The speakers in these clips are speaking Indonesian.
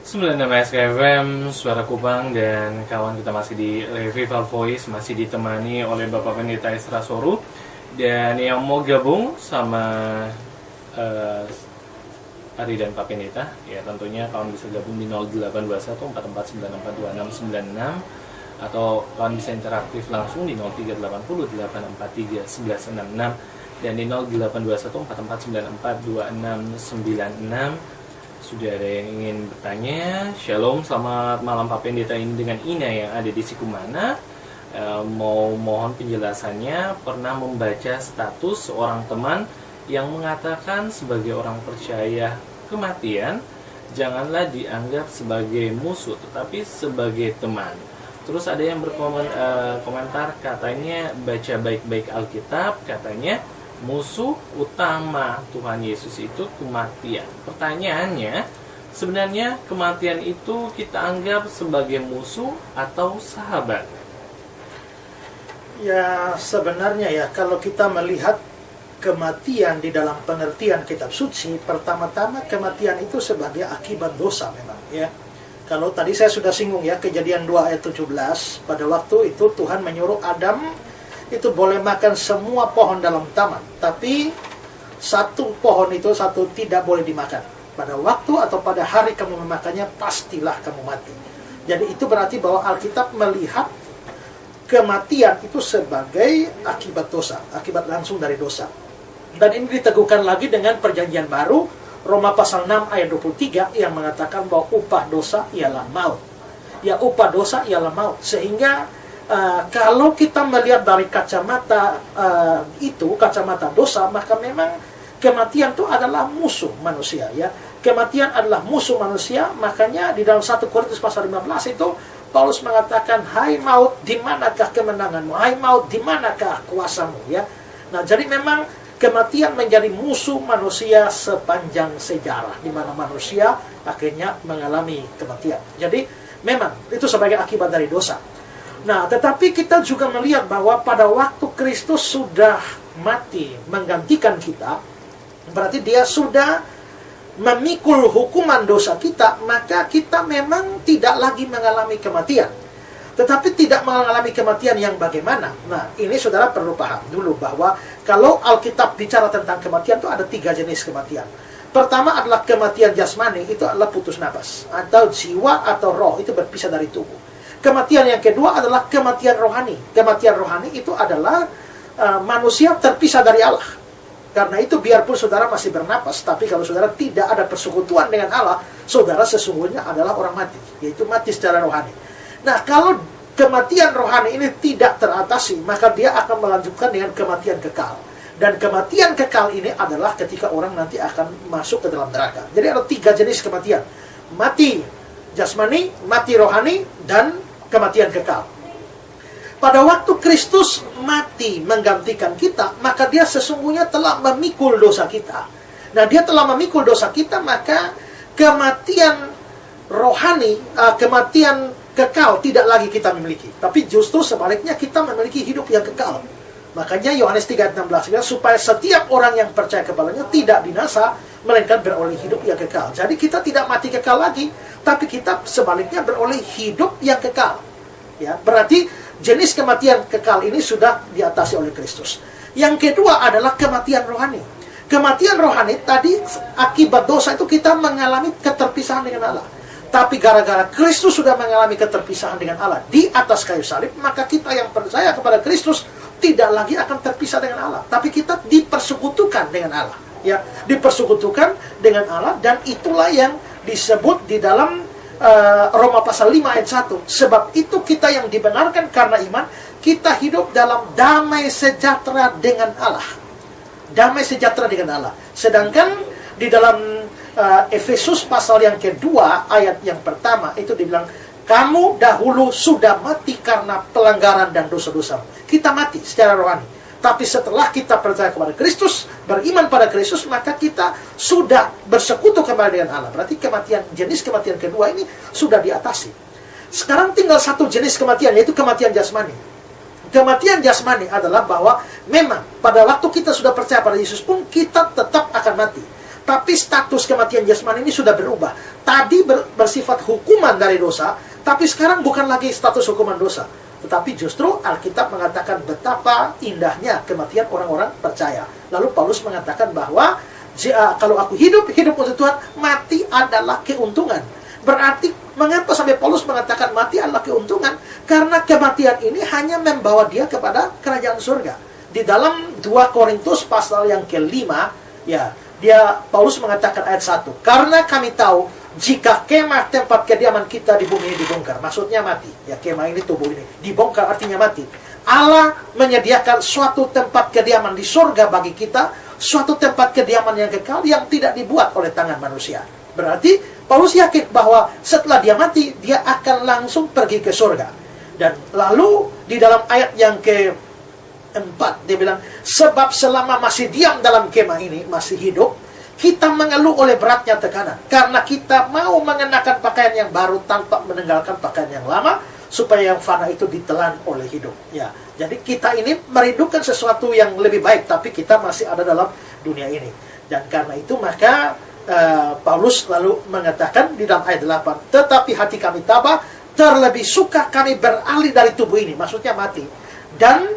96 SKFM, Suara Kupang, dan kawan kita masih di Revival Voice, masih ditemani oleh Bapak Pendeta Esra Soru. Dan yang mau gabung sama Ari dan Pak Pendeta, ya tentunya kawan bisa gabung di 0821 44942 696, atau kawan bisa interaktif langsung di 0380 843 1166 dan di 0821 44942 696. Sudah ada yang ingin bertanya. Shalom, selamat malam Pak Pendeta, ini dengan Ina yang ada di Sikumana. Mau mohon penjelasannya, pernah membaca status seorang teman yang mengatakan sebagai orang percaya kematian janganlah dianggap sebagai musuh tetapi sebagai teman. Terus ada yang berkomentar katanya baca baik-baik Alkitab, katanya musuh utama Tuhan Yesus itu kematian. Pertanyaannya, sebenarnya kematian itu kita anggap sebagai musuh atau sahabat? Ya, sebenarnya ya, kalau kita melihat kematian di dalam pengertian kitab suci, pertama-tama kematian itu sebagai akibat dosa memang ya. Kalau tadi saya sudah singgung ya, Kejadian 2 ayat 17, pada waktu itu Tuhan menyuruh Adam itu boleh makan semua pohon dalam taman, tapi satu pohon itu tidak boleh dimakan. Pada waktu atau pada hari kamu memakannya, pastilah kamu mati. Jadi itu berarti bahwa Alkitab melihat kematian itu sebagai akibat dosa, akibat langsung dari dosa. Dan ini diteguhkan lagi dengan perjanjian baru, Roma pasal 6 ayat 23 yang mengatakan bahwa upah dosa ialah maut. Ya, upah dosa ialah maut. Sehingga kalau kita melihat dari kacamata kacamata dosa, maka memang kematian itu adalah musuh manusia ya. Kematian adalah musuh manusia. Makanya di dalam 1 Korintus pasal 15 itu Paulus mengatakan, hai maut, di manakah kemenanganmu? Hai maut, di manakah kuasamu ya. Nah, jadi memang kematian menjadi musuh manusia sepanjang sejarah, di mana manusia akhirnya mengalami kematian. Jadi memang itu sebagai akibat dari dosa. Nah, tetapi kita juga melihat bahwa pada waktu Kristus sudah mati menggantikan kita, berarti dia sudah memikul hukuman dosa kita, maka kita memang tidak lagi mengalami kematian. Tetapi tidak mengalami kematian yang bagaimana? Nah, ini saudara perlu paham dulu bahwa kalau Alkitab bicara tentang kematian itu ada 3 jenis kematian. Pertama adalah kematian jasmani, itu adalah putus napas, atau jiwa atau roh itu berpisah dari tubuh. Kematian yang kedua adalah kematian rohani. Kematian rohani itu adalah manusia terpisah dari Allah. Karena itu biarpun saudara masih bernapas, tapi kalau saudara tidak ada persekutuan dengan Allah, saudara sesungguhnya adalah orang mati, yaitu mati secara rohani. Nah, kalau kematian rohani ini tidak teratasi, maka dia akan melanjutkan dengan kematian kekal. Dan kematian kekal ini adalah ketika orang nanti akan masuk ke dalam neraka. Jadi ada 3 jenis kematian. Mati jasmani, mati rohani, dan kematian kekal. Pada waktu Kristus mati menggantikan kita, maka dia sesungguhnya telah memikul dosa kita. Nah, dia telah memikul dosa kita, maka kematian rohani, kematian kekal tidak lagi kita memiliki. Tapi justru sebaliknya kita memiliki hidup yang kekal. Makanya Yohanes 3:16 supaya setiap orang yang percaya kepadanya tidak binasa, melainkan beroleh hidup yang kekal. Jadi kita tidak mati kekal lagi, tapi kita sebaliknya beroleh hidup yang kekal. Ya, berarti jenis kematian kekal ini sudah diatasi oleh Kristus. Yang kedua adalah kematian rohani. Kematian rohani tadi akibat dosa itu kita mengalami keterpisahan dengan Allah. Tapi gara-gara Kristus sudah mengalami keterpisahan dengan Allah di atas kayu salib, maka kita yang percaya kepada Kristus tidak lagi akan terpisah dengan Allah, tapi kita dipersekutukan dengan Allah. Ya, dipersekutukan dengan Allah, dan itulah yang disebut di dalam Roma pasal 5 ayat 1. Sebab itu kita yang dibenarkan karena iman, kita hidup dalam damai sejahtera dengan Allah. Damai sejahtera dengan Allah. Sedangkan di dalam Efesus pasal yang kedua ayat yang pertama itu dibilang, kamu dahulu sudah mati karena pelanggaran dan dosa-dosa. Kita mati secara rohani. Tapi setelah kita percaya kepada Kristus, beriman pada Kristus, maka kita sudah bersekutu kembali dengan Allah. Berarti jenis kematian kedua ini sudah diatasi. Sekarang tinggal satu jenis kematian, yaitu kematian jasmani. Kematian jasmani adalah bahwa memang pada waktu kita sudah percaya pada Yesus pun kita tetap akan mati. Tapi status kematian jasmani ini sudah berubah. Tadi bersifat hukuman dari dosa, tapi sekarang bukan lagi status hukuman dosa. Tetapi justru Alkitab mengatakan betapa indahnya kematian orang-orang percaya. Lalu Paulus mengatakan bahwa kalau aku hidup untuk Tuhan, mati adalah keuntungan. Berarti mengapa sampai Paulus mengatakan mati adalah keuntungan? Karena kematian ini hanya membawa dia kepada kerajaan surga. Di dalam 2 Korintus pasal yang ke-5, ya, Paulus mengatakan ayat 1, karena kami tahu jika kemah tempat kediaman kita di bumi ini dibongkar, maksudnya mati. Ya, kemah ini tubuh ini dibongkar artinya mati. Allah menyediakan suatu tempat kediaman di surga bagi kita, suatu tempat kediaman yang kekal yang tidak dibuat oleh tangan manusia. Berarti Paulus yakin bahwa setelah dia mati, dia akan langsung pergi ke surga. Dan lalu di dalam ayat yang ke-4 dia bilang, sebab selama masih diam dalam kemah ini, masih hidup, kita mengeluh oleh beratnya tekanan, karena kita mau mengenakan pakaian yang baru tanpa meninggalkan pakaian yang lama, supaya yang fana itu ditelan oleh hidup. Ya, jadi kita ini merindukan sesuatu yang lebih baik, tapi kita masih ada dalam dunia ini. Dan karena itu maka Paulus lalu mengatakan di dalam ayat 8, tetapi hati kami tabah, terlebih suka kami beralih dari tubuh ini, maksudnya mati, dan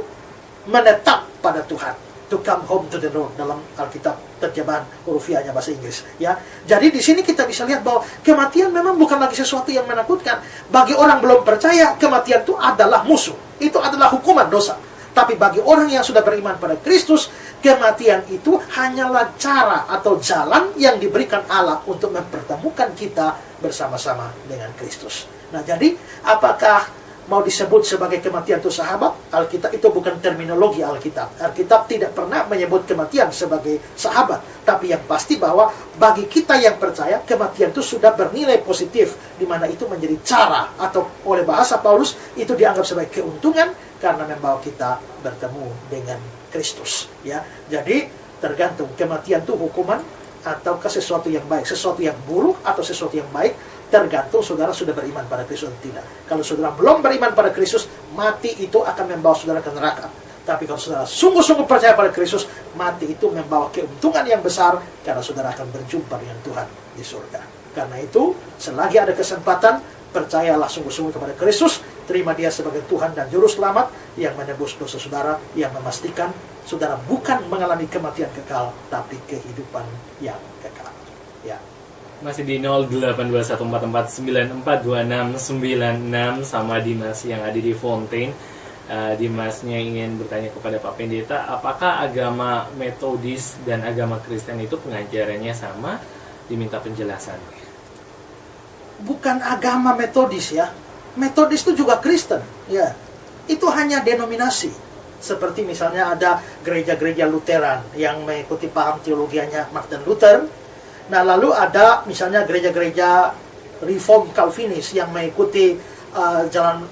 menetap pada Tuhan. To come home to the Lord dalam Alkitab terjemahan hurufiahnya bahasa Inggris. Ya, jadi di sini kita bisa lihat bahwa kematian memang bukan lagi sesuatu yang menakutkan. Bagi orang belum percaya, kematian itu adalah musuh. Itu adalah hukuman dosa. Tapi bagi orang yang sudah beriman pada Kristus, kematian itu hanyalah cara atau jalan yang diberikan Allah untuk mempertemukan kita bersama-sama dengan Kristus. Nah, jadi apakah mau disebut sebagai kematian itu sahabat? Alkitab itu bukan terminologi Alkitab. Alkitab tidak pernah menyebut kematian sebagai sahabat. Tapi yang pasti bahwa bagi kita yang percaya, kematian itu sudah bernilai positif, di mana itu menjadi cara, atau oleh bahasa Paulus, itu dianggap sebagai keuntungan karena membawa kita bertemu dengan Kristus. Ya, jadi tergantung kematian itu hukuman ataukah sesuatu yang baik, sesuatu yang buruk atau sesuatu yang baik, tergantung saudara sudah beriman pada Kristus atau tidak. Kalau saudara belum beriman pada Kristus, mati itu akan membawa saudara ke neraka. Tapi kalau saudara sungguh-sungguh percaya pada Kristus, mati itu membawa keuntungan yang besar karena saudara akan berjumpa dengan Tuhan di surga. Karena itu, selagi ada kesempatan, percayalah sungguh-sungguh kepada Kristus, terima Dia sebagai Tuhan dan Juru Selamat yang menebus dosa saudara, yang memastikan saudara bukan mengalami kematian kekal, tapi kehidupan yang kekal. Ya. Masih di 082144942696 sama Dimas yang ada di Fontaine. Dimasnya ingin bertanya kepada Pak Pendeta, apakah agama Metodis dan agama Kristen itu pengajarannya sama? Diminta penjelasannya. Bukan agama Metodis ya. Metodis itu juga Kristen, ya. Itu hanya denominasi. Seperti misalnya ada gereja-gereja Lutheran yang mengikuti paham teologianya Martin Luther. Nah, lalu ada misalnya gereja-gereja Reform Calvinis yang mengikuti jalan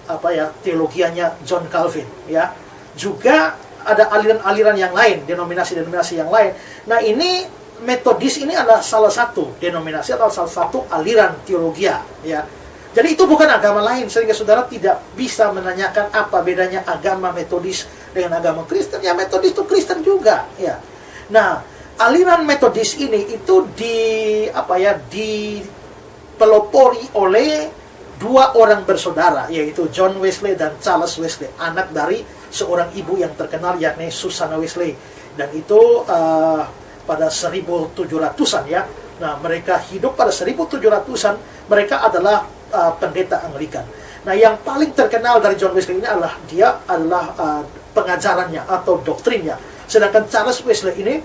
teologianya John Calvin, ya. Juga ada aliran-aliran yang lain, denominasi-denominasi yang lain. Nah, ini Metodis ini adalah salah satu denominasi atau salah satu aliran teologia, ya. Jadi itu bukan agama lain, sehingga saudara tidak bisa menanyakan apa bedanya agama Metodis dengan agama Kristen. Ya, Metodis itu Kristen juga, ya. Nah, aliran Metodis ini itu dipelopori oleh dua orang bersaudara, yaitu John Wesley dan Charles Wesley, anak dari seorang ibu yang terkenal yakni Susanna Wesley. Dan itu pada 1700-an ya. Nah, mereka hidup pada 1700-an. Mereka adalah pendeta Anglikan. Nah, yang paling terkenal dari John Wesley ini adalah dia adalah pengajarannya atau doktrinnya. Sedangkan Charles Wesley ini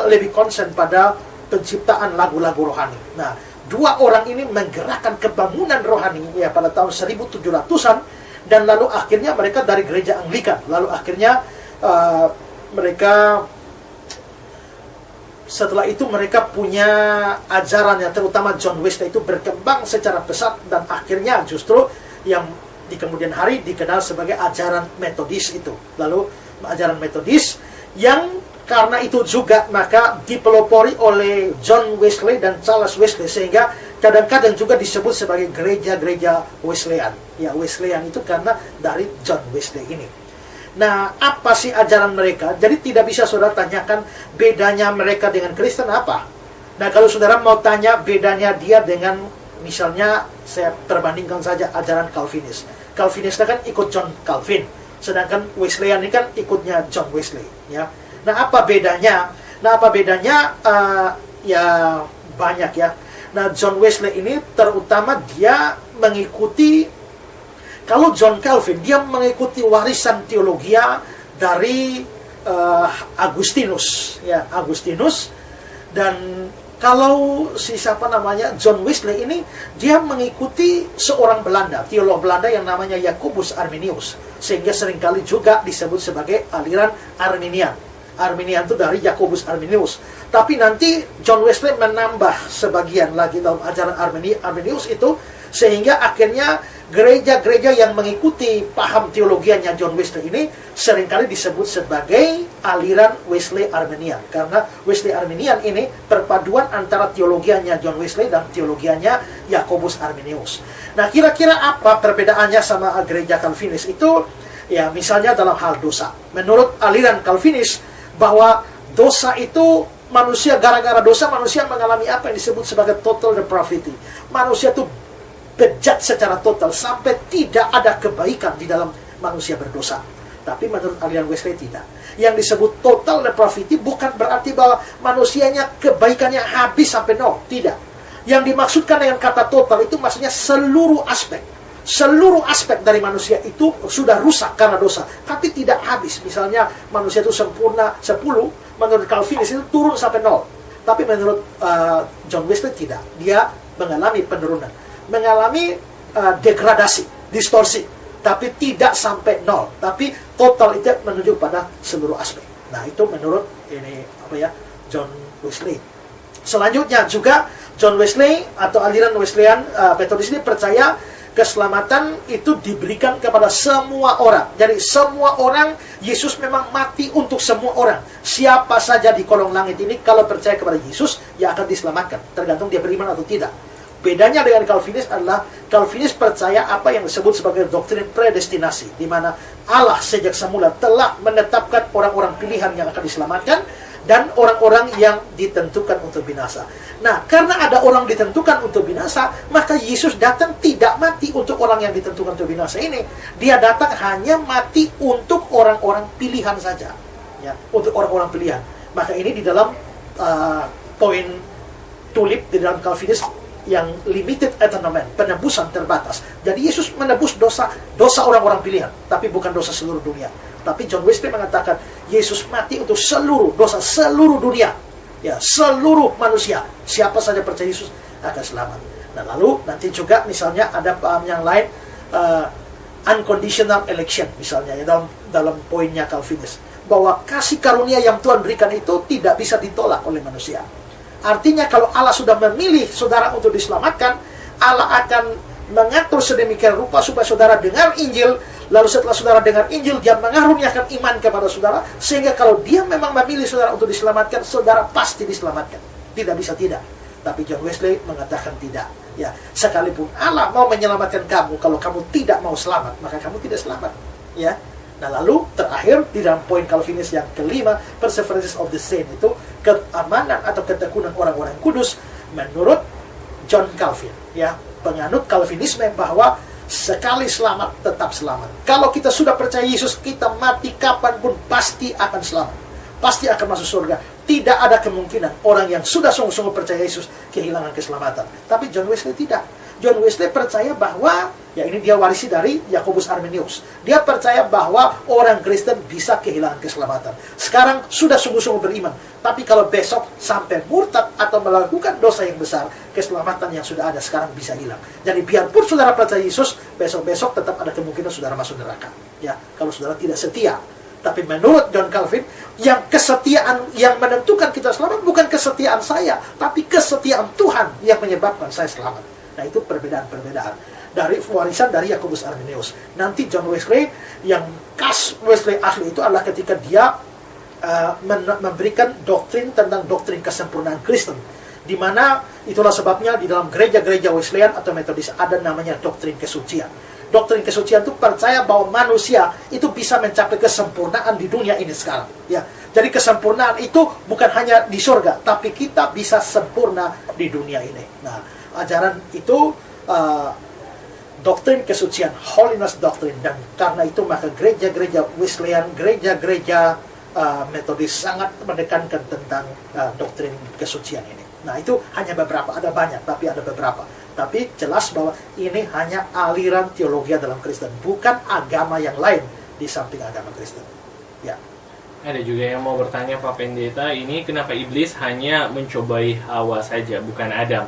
lebih konsen pada penciptaan lagu-lagu rohani. Nah, dua orang ini menggerakkan kebangunan rohani ya pada tahun 1700-an, dan lalu akhirnya mereka dari gereja Anglikan. Lalu akhirnya setelah itu mereka punya ajaran yang terutama John Wesley itu berkembang secara pesat, dan akhirnya justru yang di kemudian hari dikenal sebagai ajaran Metodis itu. Lalu ajaran Metodis yang karena itu juga maka dipelopori oleh John Wesley dan Charles Wesley, sehingga kadang-kadang juga disebut sebagai gereja-gereja Wesleyan. Ya, Wesleyan itu karena dari John Wesley ini. Nah, apa sih ajaran mereka? Jadi tidak bisa saudara tanyakan bedanya mereka dengan Kristen apa. Nah, kalau saudara mau tanya bedanya dia dengan, misalnya saya perbandingkan saja ajaran Calvinis. Calvinis kan ikut John Calvin, sedangkan Wesleyan ini kan ikutnya John Wesley. Ya. Nah, apa bedanya? Ya banyak ya. Nah, John Wesley ini terutama dia mengikuti, kalau John Calvin, dia mengikuti warisan teologia dari Agustinus, ya Agustinus. Dan kalau John Wesley ini, dia mengikuti seorang Belanda, teolog Belanda yang namanya Jacobus Arminius, sehingga seringkali juga disebut sebagai aliran Arminian. Arminian itu dari Jacobus Arminius. Tapi nanti John Wesley menambah sebagian lagi dalam ajaran Arminius itu, sehingga akhirnya gereja-gereja yang mengikuti paham teologianya John Wesley ini seringkali disebut sebagai aliran Wesley Arminian. Karena Wesley Arminian ini perpaduan antara teologianya John Wesley dan teologianya Jacobus Arminius. Nah, kira-kira apa perbedaannya sama gereja Calvinis itu? Ya, misalnya dalam hal dosa. Menurut aliran Calvinis, bahwa dosa itu, manusia gara-gara dosa, manusia mengalami apa yang disebut sebagai total depravity. Manusia itu bejat secara total, sampai tidak ada kebaikan di dalam manusia berdosa. Tapi menurut aliran Wesley tidak. Yang disebut total depravity bukan berarti bahwa manusianya kebaikannya habis sampai nol. Tidak. Yang dimaksudkan dengan kata total itu maksudnya seluruh aspek. Seluruh aspek dari manusia itu sudah rusak karena dosa, tapi tidak habis. Misalnya manusia itu sempurna 10, menurut Calvinis itu turun sampai 0. Tapi menurut John Wesley tidak. Dia mengalami penurunan, mengalami degradasi, distorsi, tapi tidak sampai 0. Tapi total itu menuju pada seluruh aspek. Nah, itu menurut John Wesley. Selanjutnya juga John Wesley atau aliran Wesleyan Metodis ini percaya keselamatan itu diberikan kepada semua orang. Jadi semua orang, Yesus memang mati untuk semua orang. Siapa saja di kolong langit ini kalau percaya kepada Yesus, ya akan diselamatkan, tergantung dia beriman atau tidak. Bedanya dengan Calvinis adalah Calvinis percaya apa yang disebut sebagai doktrin predestinasi, di mana Allah sejak semula telah menetapkan orang-orang pilihan yang akan diselamatkan dan orang-orang yang ditentukan untuk binasa. Nah, karena ada orang ditentukan untuk binasa, maka Yesus datang tidak mati untuk orang yang ditentukan untuk binasa ini. Dia datang hanya mati untuk orang-orang pilihan saja, ya, untuk orang-orang pilihan. Maka ini di dalam poin tulip di dalam Calvinis yang limited atonement, penebusan terbatas. Jadi Yesus menebus dosa orang-orang pilihan, tapi bukan dosa seluruh dunia. Tapi John Wesley mengatakan Yesus mati untuk seluruh dosa seluruh dunia, ya, seluruh manusia. Siapa saja percaya Yesus akan selamat. Nah, lalu nanti juga misalnya ada paham yang lain, unconditional election misalnya, ya, dalam poinnya Calvinis, bahwa kasih karunia yang Tuhan berikan itu tidak bisa ditolak oleh manusia. Artinya kalau Allah sudah memilih saudara untuk diselamatkan, Allah akan mengatur sedemikian rupa supaya saudara dengar Injil. Lalu setelah saudara dengar Injil, dia mengaruniakan iman kepada saudara, sehingga kalau dia memang memilih saudara untuk diselamatkan, saudara pasti diselamatkan. Tidak bisa tidak. Tapi John Wesley mengatakan tidak. Ya, sekalipun Allah mau menyelamatkan kamu, kalau kamu tidak mau selamat, maka kamu tidak selamat. Ya. Nah, lalu terakhir di dalam poin Calvinis yang kelima, perseverance of the saint, itu keamanan atau ketekunan orang-orang kudus menurut John Calvin. Ya, penganut Calvinisme bahwa sekali selamat, tetap selamat. Kalau kita sudah percaya Yesus, kita mati kapanpun pasti akan selamat. Pasti akan masuk surga. Tidak ada kemungkinan orang yang sudah sungguh-sungguh percaya Yesus kehilangan keselamatan. Tapi John Wesley tidak. John Wesley percaya bahwa, ya ini dia warisi dari Jacobus Arminius. Dia percaya bahwa orang Kristen bisa kehilangan keselamatan. Sekarang sudah sungguh-sungguh beriman. Tapi kalau besok sampai murtad atau melakukan dosa yang besar, keselamatan yang sudah ada sekarang bisa hilang. Jadi biarpun saudara percaya Yesus, besok-besok tetap ada kemungkinan saudara masuk neraka. Ya, kalau saudara tidak setia. Tapi menurut John Calvin, yang kesetiaan yang menentukan kita selamat bukan kesetiaan saya, tapi kesetiaan Tuhan yang menyebabkan saya selamat. Nah, itu perbedaan-perbedaan dari warisan dari Jacobus Arminius. Nanti John Wesley, yang khas Wesley asli itu adalah ketika dia memberikan doktrin tentang doktrin kesempurnaan Kristen, di mana itulah sebabnya di dalam gereja-gereja Wesleyan atau Metodis ada namanya doktrin kesucian. doktrin kesucian itu percaya bahwa manusia itu bisa mencapai kesempurnaan di dunia ini sekarang. Ya, jadi kesempurnaan itu bukan hanya di surga, tapi kita bisa sempurna di dunia ini. Nah, ajaran itu doktrin kesucian, holiness doctrine, dan karena itu maka gereja-gereja Wesleyan, gereja-gereja Metodis sangat menekankan tentang doktrin kesucian ini. Nah, itu hanya beberapa, ada banyak, tapi ada beberapa. Tapi jelas bahwa ini hanya aliran teologi dalam Kristen, bukan agama yang lain di samping agama Kristen. Ya. Ada juga yang mau bertanya, Pak Pendeta, ini kenapa iblis hanya mencobai Hawa saja, bukan Adam?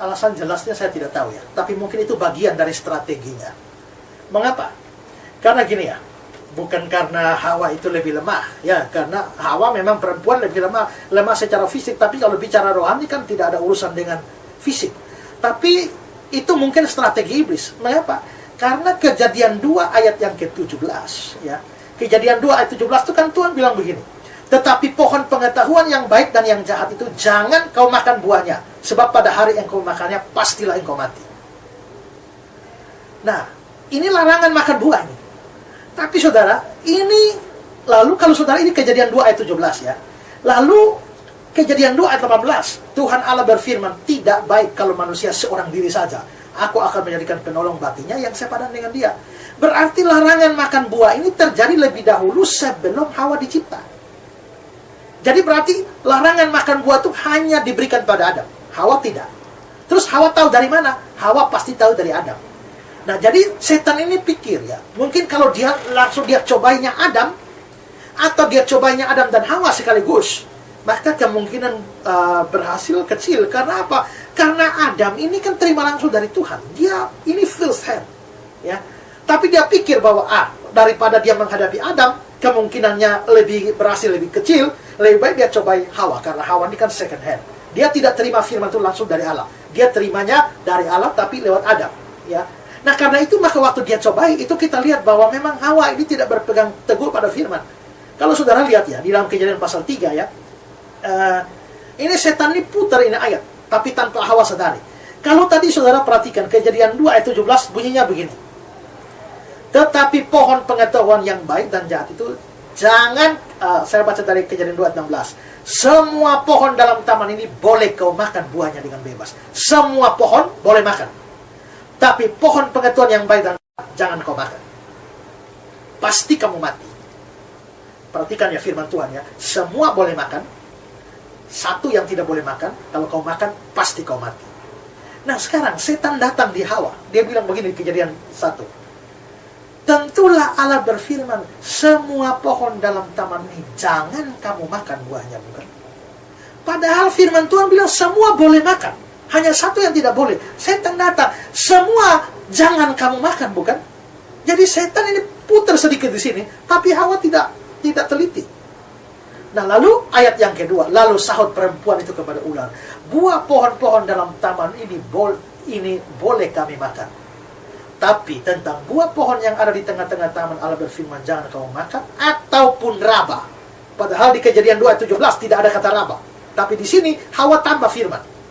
Alasan jelasnya saya tidak tahu ya, tapi mungkin itu bagian dari strateginya. Mengapa? Karena gini ya, bukan karena Hawa itu lebih lemah, ya, karena Hawa memang perempuan lebih lemah secara fisik, tapi kalau bicara rohani kan tidak ada urusan dengan fisik. Tapi itu mungkin strategi iblis. Mengapa? Karena Kejadian 2 ayat yang ke-17, ya. Kejadian 2 ayat 17 itu kan Tuhan bilang begini, tetapi pohon pengetahuan yang baik dan yang jahat itu jangan kau makan buahnya, sebab pada hari yang kau makannya pastilah engkau mati. Nah, ini larangan makan buah ini. Tapi saudara, ini lalu kalau saudara ini Kejadian 2 ayat 17 ya. Lalu Kejadian 2 ayat 18, Tuhan Allah berfirman, tidak baik kalau manusia seorang diri saja. Aku akan menjadikan penolong baginya yang sepadan dengan dia. Berarti larangan makan buah ini terjadi lebih dahulu sebelum Hawa dicipta. Jadi berarti larangan makan buah itu hanya diberikan pada Adam. Hawa tidak. Terus Hawa tahu dari mana? Hawa pasti tahu dari Adam. Nah, jadi setan ini pikir ya, mungkin kalau dia langsung dia cobainya Adam, atau dia cobainya Adam dan Hawa sekaligus, maka kemungkinan berhasil kecil. Karena apa? Karena Adam ini kan terima langsung dari Tuhan. Dia ini first hand, ya. Tapi dia pikir bahwa daripada dia menghadapi Adam, kemungkinannya lebih berhasil lebih kecil, lebih baik dia cobai Hawa, karena Hawa ini kan second hand. Dia tidak terima firman itu langsung dari Allah. Dia terimanya dari Allah tapi lewat Adam, ya. Nah, karena itu maka waktu dia cobai, itu kita lihat bahwa memang Hawa ini tidak berpegang teguh pada firman. Kalau saudara lihat ya, di dalam Kejadian pasal 3 ya, ini setan ini putar ini ayat, tapi tanpa Hawa sadari. Kalau tadi saudara perhatikan, Kejadian 2 ayat 17 bunyinya begini. Tetapi pohon pengetahuan yang baik dan jahat itu, jangan, saya baca dari Kejadian 2 ayat 16. Semua pohon dalam taman ini boleh kau makan buahnya dengan bebas. Semua pohon boleh makan. Tapi pohon pengetahuan yang baik dan jangan kau makan. Pasti kamu mati. Perhatikan ya firman Tuhan ya. Semua boleh makan. Satu yang tidak boleh makan. Kalau kau makan, pasti kau mati. Nah sekarang setan datang di Hawa. Dia bilang begini di Kejadian 1. Tentulah Allah berfirman, semua pohon dalam taman ini jangan kamu makan buahnya, bukan? Padahal firman Tuhan bilang semua boleh makan. Hanya satu yang tidak boleh. Setan datang, semua jangan kamu makan, bukan? Jadi setan ini putar sedikit di sini, tapi Hawa tidak teliti. Nah, lalu ayat yang kedua, lalu sahut perempuan itu kepada ular, buah pohon-pohon dalam taman ini boleh kami makan. Tapi tentang buah pohon yang ada di tengah-tengah taman, Allah berfirman, jangan kamu makan, ataupun raba. Padahal di Kejadian 2 ayat 17 tidak ada kata raba. Tapi di sini Hawa tambah firman.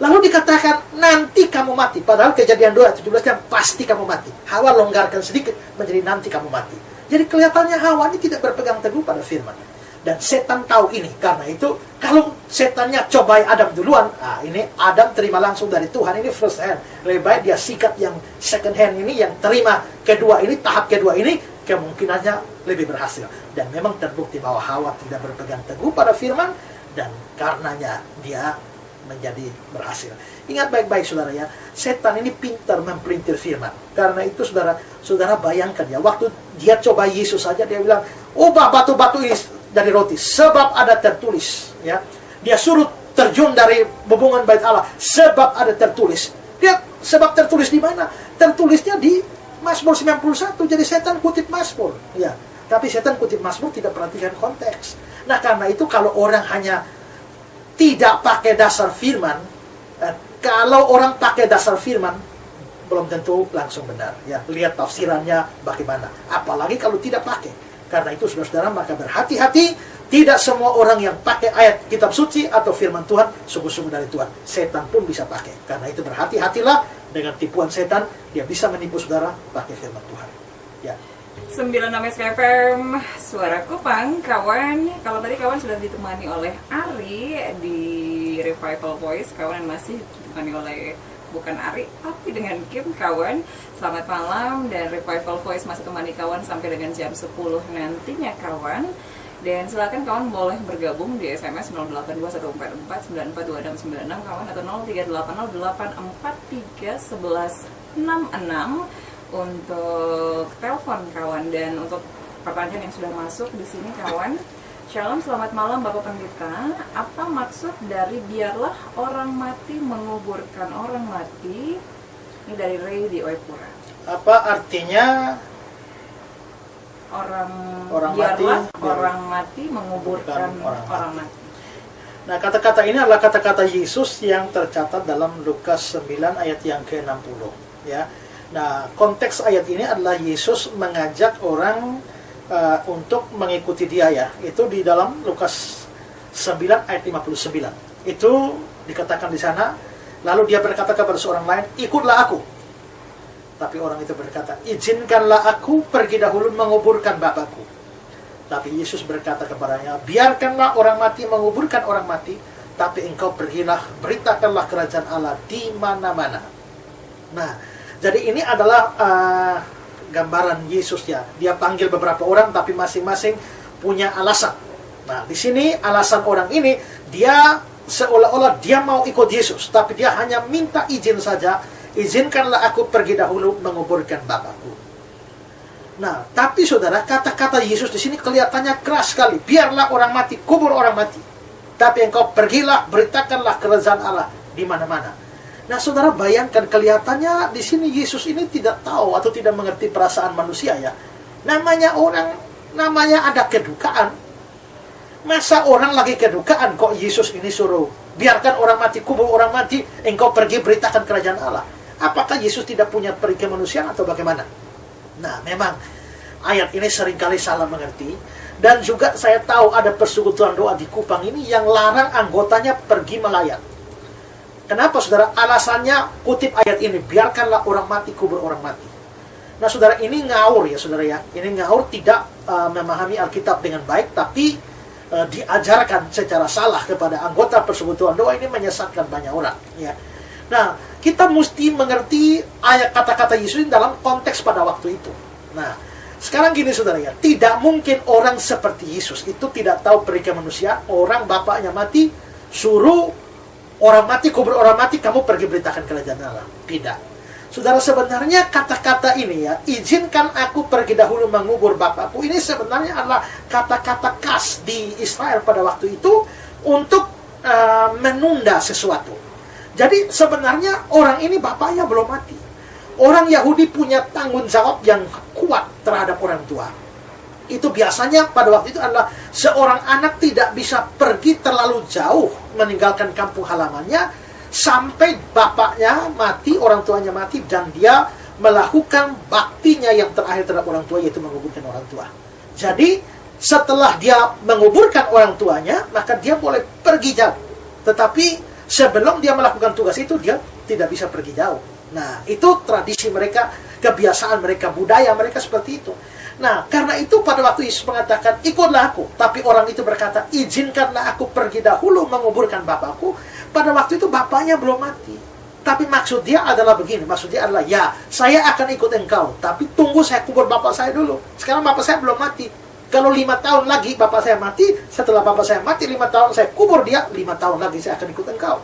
Lalu dikatakan, nanti kamu mati. Padahal Kejadian 2 ayat 17 yang pasti kamu mati. Hawa longgarkan sedikit menjadi nanti kamu mati. Jadi kelihatannya Hawa ini tidak berpegang teguh pada firman. Dan setan tahu ini. Karena itu, kalau setannya cobai Adam duluan, ini Adam terima langsung dari Tuhan. Ini first hand. Lebih baik dia sikat yang second hand ini, yang terima kedua ini, tahap kedua ini, kemungkinannya lebih berhasil. Dan memang terbukti bahwa Hawa tidak berpegang teguh pada firman. Dan karenanya dia menjadi berhasil. Ingat baik-baik saudara ya, setan ini pintar mempelintir firman. Karena itu saudara bayangkan ya, waktu dia coba Yesus saja, dia bilang, ubah batu-batu ini dari roti, sebab ada tertulis. Ya, dia suruh terjun dari bebungan bait Allah, sebab ada tertulis. Dia sebab tertulis di mana? Tertulisnya di Mazmur 91. Jadi setan kutip Mazmur. Ya, tapi setan kutip Mazmur tidak perhatikan konteks. Nah, karena itu kalau orang hanya tidak pakai dasar firman, kalau orang pakai dasar firman, belum tentu langsung benar. Ya, lihat tafsirannya bagaimana. Apalagi kalau tidak pakai. Karena itu saudara-saudara, maka berhati-hati Tidak semua orang yang pakai ayat kitab suci atau firman Tuhan sungguh-sungguh dari Tuhan. Setan pun bisa pakai. Karena itu berhati-hatilah dengan tipuan setan. Dia bisa menipu saudara pakai firman Tuhan. Ya. 96 SKFM Suara Kupang, kawan. Kalau tadi kawan sudah ditemani oleh Ari di Revival Voice, kawan masih ditemani oleh bukan Ari, tapi dengan Kim, kawan. Selamat malam, dan Revival Voice masih temani kawan sampai dengan jam 10 nantinya, kawan. Dan silakan kawan boleh bergabung di SMS 082144942696 kawan, atau 0380843166 untuk telepon, kawan. Dan untuk pertanyaan yang sudah masuk di sini, kawan. Shalom, selamat malam Bapak Pendeta. Apa maksud dari biarlah orang mati menguburkan orang mati? Ini dari Ray di Oepura. Apa artinya Orang mati, orang mati menguburkan orang mati. Nah, kata-kata ini adalah kata-kata Yesus yang tercatat dalam Lukas 9 ayat yang ke-60, ya. Nah, konteks ayat ini adalah Yesus mengajak orang untuk mengikuti dia, ya. Itu di dalam Lukas 9 ayat 59. Itu dikatakan di sana, lalu dia berkata kepada seorang lain, "Ikutlah aku." Tapi orang itu berkata, "Izinkanlah aku pergi dahulu menguburkan Bapakku." Tapi Yesus berkata kepadanya, "Biarkanlah orang mati menguburkan orang mati, tapi engkau pergilah, beritakanlah kerajaan Allah di mana-mana." Nah, jadi ini adalah gambaran Yesus, ya. Dia panggil beberapa orang, tapi masing-masing punya alasan. Nah, di sini alasan orang ini, dia seolah-olah dia mau ikut Yesus, tapi dia hanya minta izin saja. "Izinkanlah aku pergi dahulu menguburkan Bapakku." Nah, tapi saudara, kata-kata Yesus di sini kelihatannya keras sekali. Biarlah orang mati, kubur orang mati. Tapi engkau pergilah, beritakanlah kerajaan Allah di mana-mana. Nah, saudara bayangkan, kelihatannya di sini Yesus ini tidak tahu atau tidak mengerti perasaan manusia, ya. Namanya ada kedukaan. Masa orang lagi kedukaan kok Yesus ini suruh, "Biarkan orang mati, kubur orang mati, engkau pergi beritakan kerajaan Allah." Apakah Yesus tidak punya peri kemanusiaan atau bagaimana? Nah, memang ayat ini seringkali salah mengerti. Dan juga saya tahu ada persekutuan doa di Kupang ini yang larang anggotanya pergi melayat. Kenapa, saudara? Alasannya, kutip ayat ini, "Biarkanlah orang mati, kubur orang mati." Nah, saudara, ini ngawur, ya saudara, ya. Ini ngawur, tidak memahami Alkitab dengan baik, tapi diajarkan secara salah kepada anggota persekutuan doa. Ini menyesatkan banyak orang, ya. Nah, kita mesti mengerti ayat kata-kata Yesus dalam konteks pada waktu itu. Nah, sekarang gini, saudara, ya, tidak mungkin orang seperti Yesus itu tidak tahu peri kemanusiaan. Orang bapaknya mati, suruh orang mati, kubur orang mati, kamu pergi beritakan kerajaan Allah. Tidak. Saudara, sebenarnya kata-kata ini, ya, "Izinkan aku pergi dahulu mengubur Bapakku," ini sebenarnya adalah kata-kata khas di Israel pada waktu itu untuk menunda sesuatu. Jadi sebenarnya orang ini bapaknya belum mati. Orang Yahudi punya tanggung jawab yang kuat terhadap orang tua. Itu biasanya pada waktu itu adalah seorang anak tidak bisa pergi terlalu jauh meninggalkan kampung halamannya sampai bapaknya mati, orang tuanya mati, dan dia melakukan baktinya yang terakhir terhadap orang tua, yaitu menguburkan orang tua. Jadi setelah dia menguburkan orang tuanya, maka dia boleh pergi jauh. Tetapi sebelum dia melakukan tugas itu, dia tidak bisa pergi jauh. Nah, itu tradisi mereka, kebiasaan mereka, budaya mereka seperti itu. Nah, karena itu pada waktu Yesus mengatakan, "Ikutlah aku." Tapi orang itu berkata, "Izinkanlah aku pergi dahulu menguburkan Bapakku." Pada waktu itu bapaknya belum mati. Tapi maksud dia adalah begini. Maksud dia adalah, "Ya, saya akan ikut engkau, tapi tunggu saya kubur bapak saya dulu. Sekarang bapak saya belum mati. Kalau 5 tahun lagi bapak saya mati, setelah bapak saya mati 5 tahun saya kubur dia, 5 tahun lagi saya akan ikut engkau."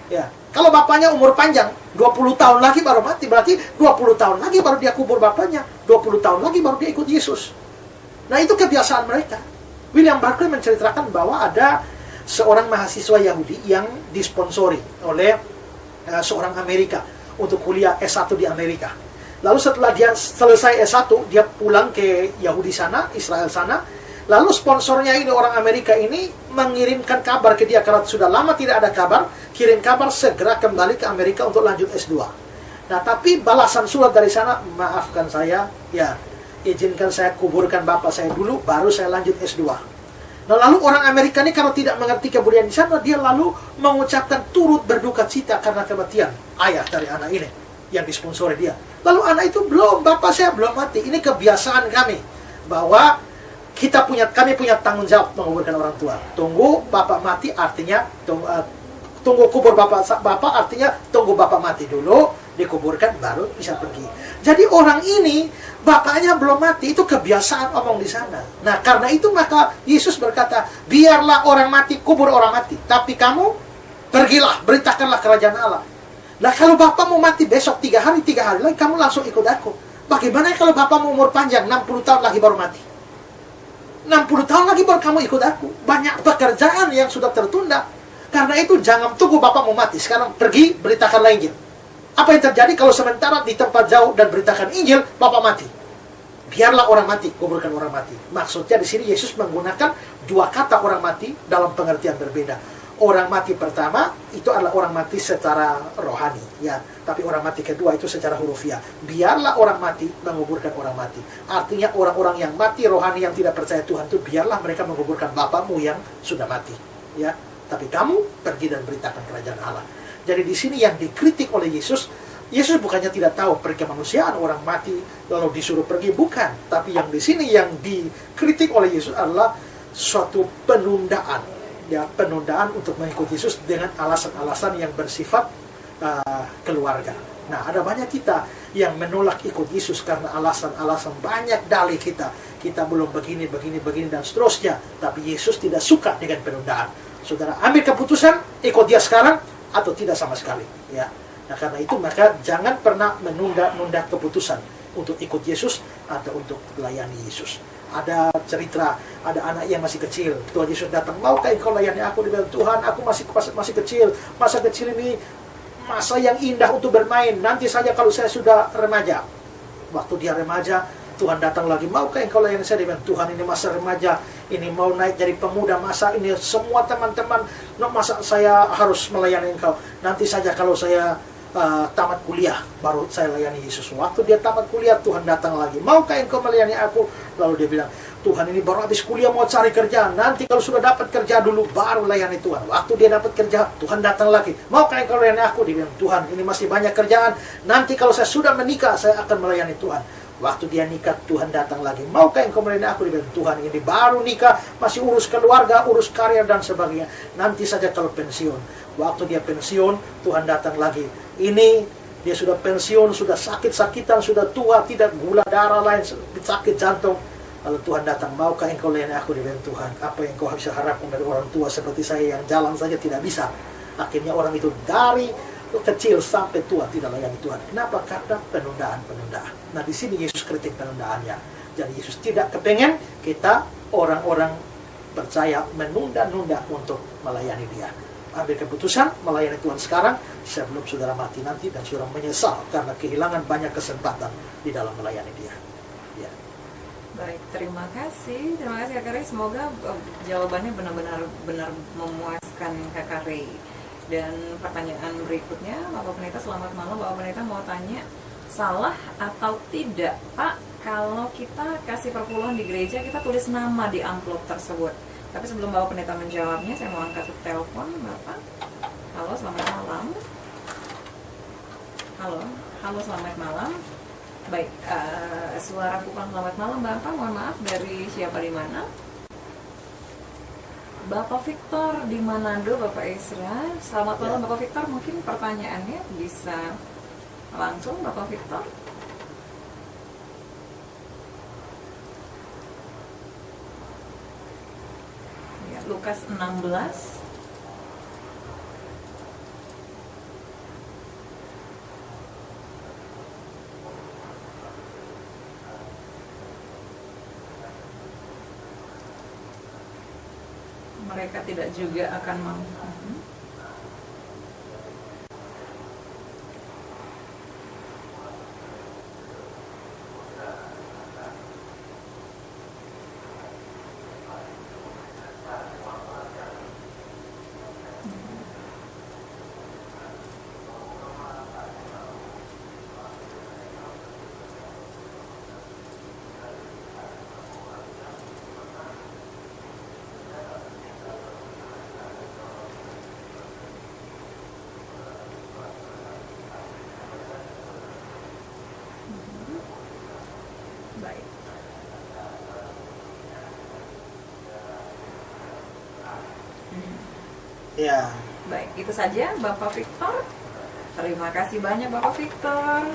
Ya, kalau bapaknya umur panjang, 20 tahun lagi baru mati, berarti 20 tahun lagi baru dia kubur bapaknya, 20 tahun lagi baru dia ikut Yesus. Nah, itu kebiasaan mereka. William Barclay menceritakan bahwa ada seorang mahasiswa Yahudi yang disponsori oleh seorang Amerika untuk kuliah S1 di Amerika. Lalu setelah dia selesai S1, dia pulang ke Yahudi sana, Israel sana. Lalu sponsornya ini, orang Amerika ini, mengirimkan kabar ke dia karena sudah lama tidak ada kabar, kirim kabar segera kembali ke Amerika untuk lanjut S2. Nah, tapi balasan surat dari sana, "Maafkan saya, ya, izinkan saya kuburkan bapak saya dulu, baru saya lanjut S2. Nah, lalu orang Amerika ini kalau tidak mengerti kebudayaan di sana, dia lalu mengucapkan turut berduka cita karena kematian ayah dari anak ini yang disponsori dia. Lalu anak itu belum, bapak saya belum mati. Ini kebiasaan kami bahwa kami punya tanggung jawab menguburkan orang tua. Tunggu bapak mati artinya tunggu kubur bapak artinya tunggu bapak mati dulu, dikuburkan baru bisa pergi. Jadi orang ini bapaknya belum mati, itu kebiasaan omong di sana. Nah, karena itu maka Yesus berkata, biarlah orang mati kubur orang mati, tapi kamu pergilah, beritakanlah kerajaan Allah. Nah, kalau bapak mau mati besok 3 hari lagi kamu langsung ikut aku. Bagaimana kalau bapak mau umur panjang 60 tahun lagi baru mati? 60 tahun lagi baru kamu ikut aku. Banyak pekerjaan yang sudah tertunda. Karena itu jangan tunggu bapak mau mati. Sekarang pergi, beritakanlah Injil. Apa yang terjadi kalau sementara di tempat jauh dan beritakan Injil, bapak mati? Biarlah orang mati, kuburkan orang mati. Maksudnya di sini Yesus menggunakan 2 kata orang mati dalam pengertian berbeda. Orang mati pertama itu adalah orang mati secara rohani, ya. Tapi orang mati kedua itu secara hurufiah. Biarlah orang mati menguburkan orang mati. Artinya orang-orang yang mati rohani yang tidak percaya Tuhan itu biarlah mereka menguburkan bapakmu yang sudah mati, ya. Tapi kamu pergi dan beritakan kerajaan Allah. Jadi di sini yang dikritik oleh Yesus, Yesus bukannya tidak tahu perkemanusiaan orang mati lalu disuruh pergi, bukan. Tapi yang di sini yang dikritik oleh Yesus adalah suatu penundaan, ya, penundaan untuk mengikuti Yesus dengan alasan-alasan yang bersifat keluarga. Nah, ada banyak kita yang menolak ikut Yesus karena alasan-alasan banyak dalih kita. Kita belum begini, dan seterusnya. Tapi Yesus tidak suka dengan penundaan. Saudara ambil keputusan, ikut dia sekarang atau tidak sama sekali, ya. Nah, karena itu maka jangan pernah menunda keputusan untuk ikut Yesus atau untuk melayani Yesus. Ada cerita, ada anak yang masih kecil. Tuhan Yesus datang, maukah engkau layani aku? Dia bilang, Tuhan, aku masih kecil. Masa kecil ini masa yang indah untuk bermain. Nanti saja kalau saya sudah remaja. Waktu dia remaja, Tuhan datang lagi, maukah engkau layani saya? Dia bilang, Tuhan, ini masa remaja, ini mau naik jadi pemuda, masa ini semua teman-teman, masa saya harus melayani engkau? Nanti saja kalau saya tamat kuliah, baru saya layani Yesus. Waktu dia tamat kuliah, Tuhan datang lagi, maukah engkau melayani aku? Lalu dia bilang, Tuhan, ini baru habis kuliah mau cari kerja, nanti kalau sudah dapat kerja dulu, baru layani Tuhan. Waktu dia dapat kerja, Tuhan datang lagi, maukah engkau melayani aku? Dia bilang, Tuhan, ini masih banyak kerjaan, nanti kalau saya sudah menikah, saya akan melayani Tuhan. Waktu dia nikah, Tuhan datang lagi, maukah engkau melayani aku? Dia bilang, Tuhan, ini baru nikah, masih urus keluarga, urus karir dan sebagainya, nanti saja kalau pensiun. Waktu dia pensiun, Tuhan datang lagi, ini dia sudah pensiun, sudah sakit-sakitan, sudah tua, tidak gula darah lain, sakit jantung. Lalu Tuhan datang, maukah engkau layani aku? Dia bilang, Tuhan, apa yang kau bisa harapkan dari orang tua seperti saya yang jalan saja tidak bisa? Akhirnya orang itu dari kecil sampai tua tidak layani Tuhan. Kenapa? Karena penundaan. Nah, di sini Yesus kritik penundaannya. Jadi Yesus tidak kepengen kita orang-orang percaya menunda-nunda untuk melayani Dia. Ambil keputusan melayani Tuhan sekarang sebelum saudara mati nanti dan saudara menyesal karena kehilangan banyak kesempatan di dalam melayani Dia. Ya. Baik, terima kasih Kak Kari. Semoga jawabannya benar-benar memuaskan Kak Kari. Dan pertanyaan berikutnya, Bapak Pendeta, selamat malam. Bapak Pendeta mau tanya, salah atau tidak Pak kalau kita kasih perpuluhan di gereja, kita tulis nama di amplop tersebut? Tapi sebelum Bapak Pendeta menjawabnya, saya mau angkat telepon Bapak. Halo, selamat malam. Halo, selamat malam. Baik, suara Kupang selamat malam Bapak. Mohon maaf, dari siapa di mana? Bapak Victor di Manado, Bapak Ezra. Selamat malam Bapak Victor. Mungkin pertanyaannya bisa langsung Bapak Victor. Ya, Lukas 16. Mereka tidak juga akan mau. Ya. Baik, itu saja Bapak Victor. Terima kasih banyak Bapak Victor.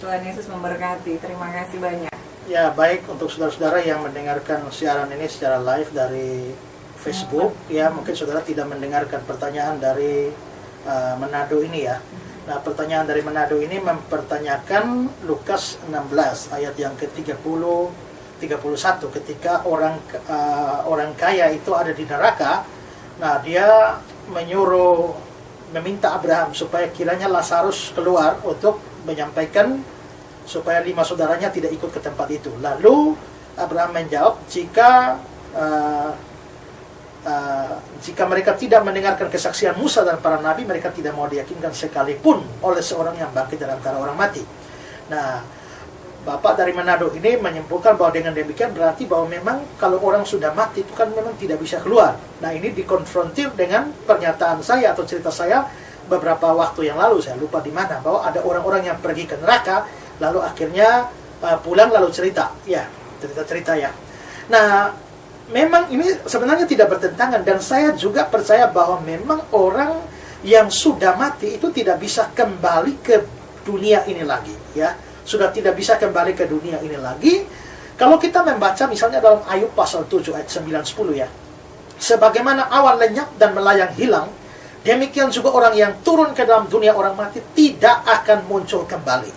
Tuhan Yesus memberkati. Terima kasih banyak. Ya, baik untuk saudara-saudara yang mendengarkan siaran ini secara live dari Facebook, ya mungkin saudara tidak mendengarkan pertanyaan dari Manado ini ya. Nah, pertanyaan dari Manado ini mempertanyakan Lukas 16 ayat yang ke-30 31 ketika orang kaya itu ada di neraka. Nah, dia meminta Abraham supaya kiranya Lazarus keluar untuk menyampaikan supaya 5 saudaranya tidak ikut ke tempat itu. Lalu Abraham menjawab, jika mereka tidak mendengarkan kesaksian Musa dan para nabi, mereka tidak mau diyakinkan sekalipun oleh seorang yang bangkit dari antara orang mati. Nah, Bapak dari Manado ini menyimpulkan bahwa dengan demikian berarti bahwa memang kalau orang sudah mati itu kan memang tidak bisa keluar. Nah, ini dikonfrontir dengan pernyataan saya atau cerita saya beberapa waktu yang lalu, saya lupa di mana, bahwa ada orang-orang yang pergi ke neraka lalu akhirnya pulang lalu cerita ya. Nah, memang ini sebenarnya tidak bertentangan, dan saya juga percaya bahwa memang orang yang sudah mati itu tidak bisa kembali ke dunia ini lagi ya. Sudah tidak bisa kembali ke dunia ini lagi. Kalau kita membaca misalnya dalam Ayub pasal 7 ayat 9-10 ya. Sebagaimana awan lenyap dan melayang hilang, demikian juga orang yang turun ke dalam dunia orang mati tidak akan muncul kembali.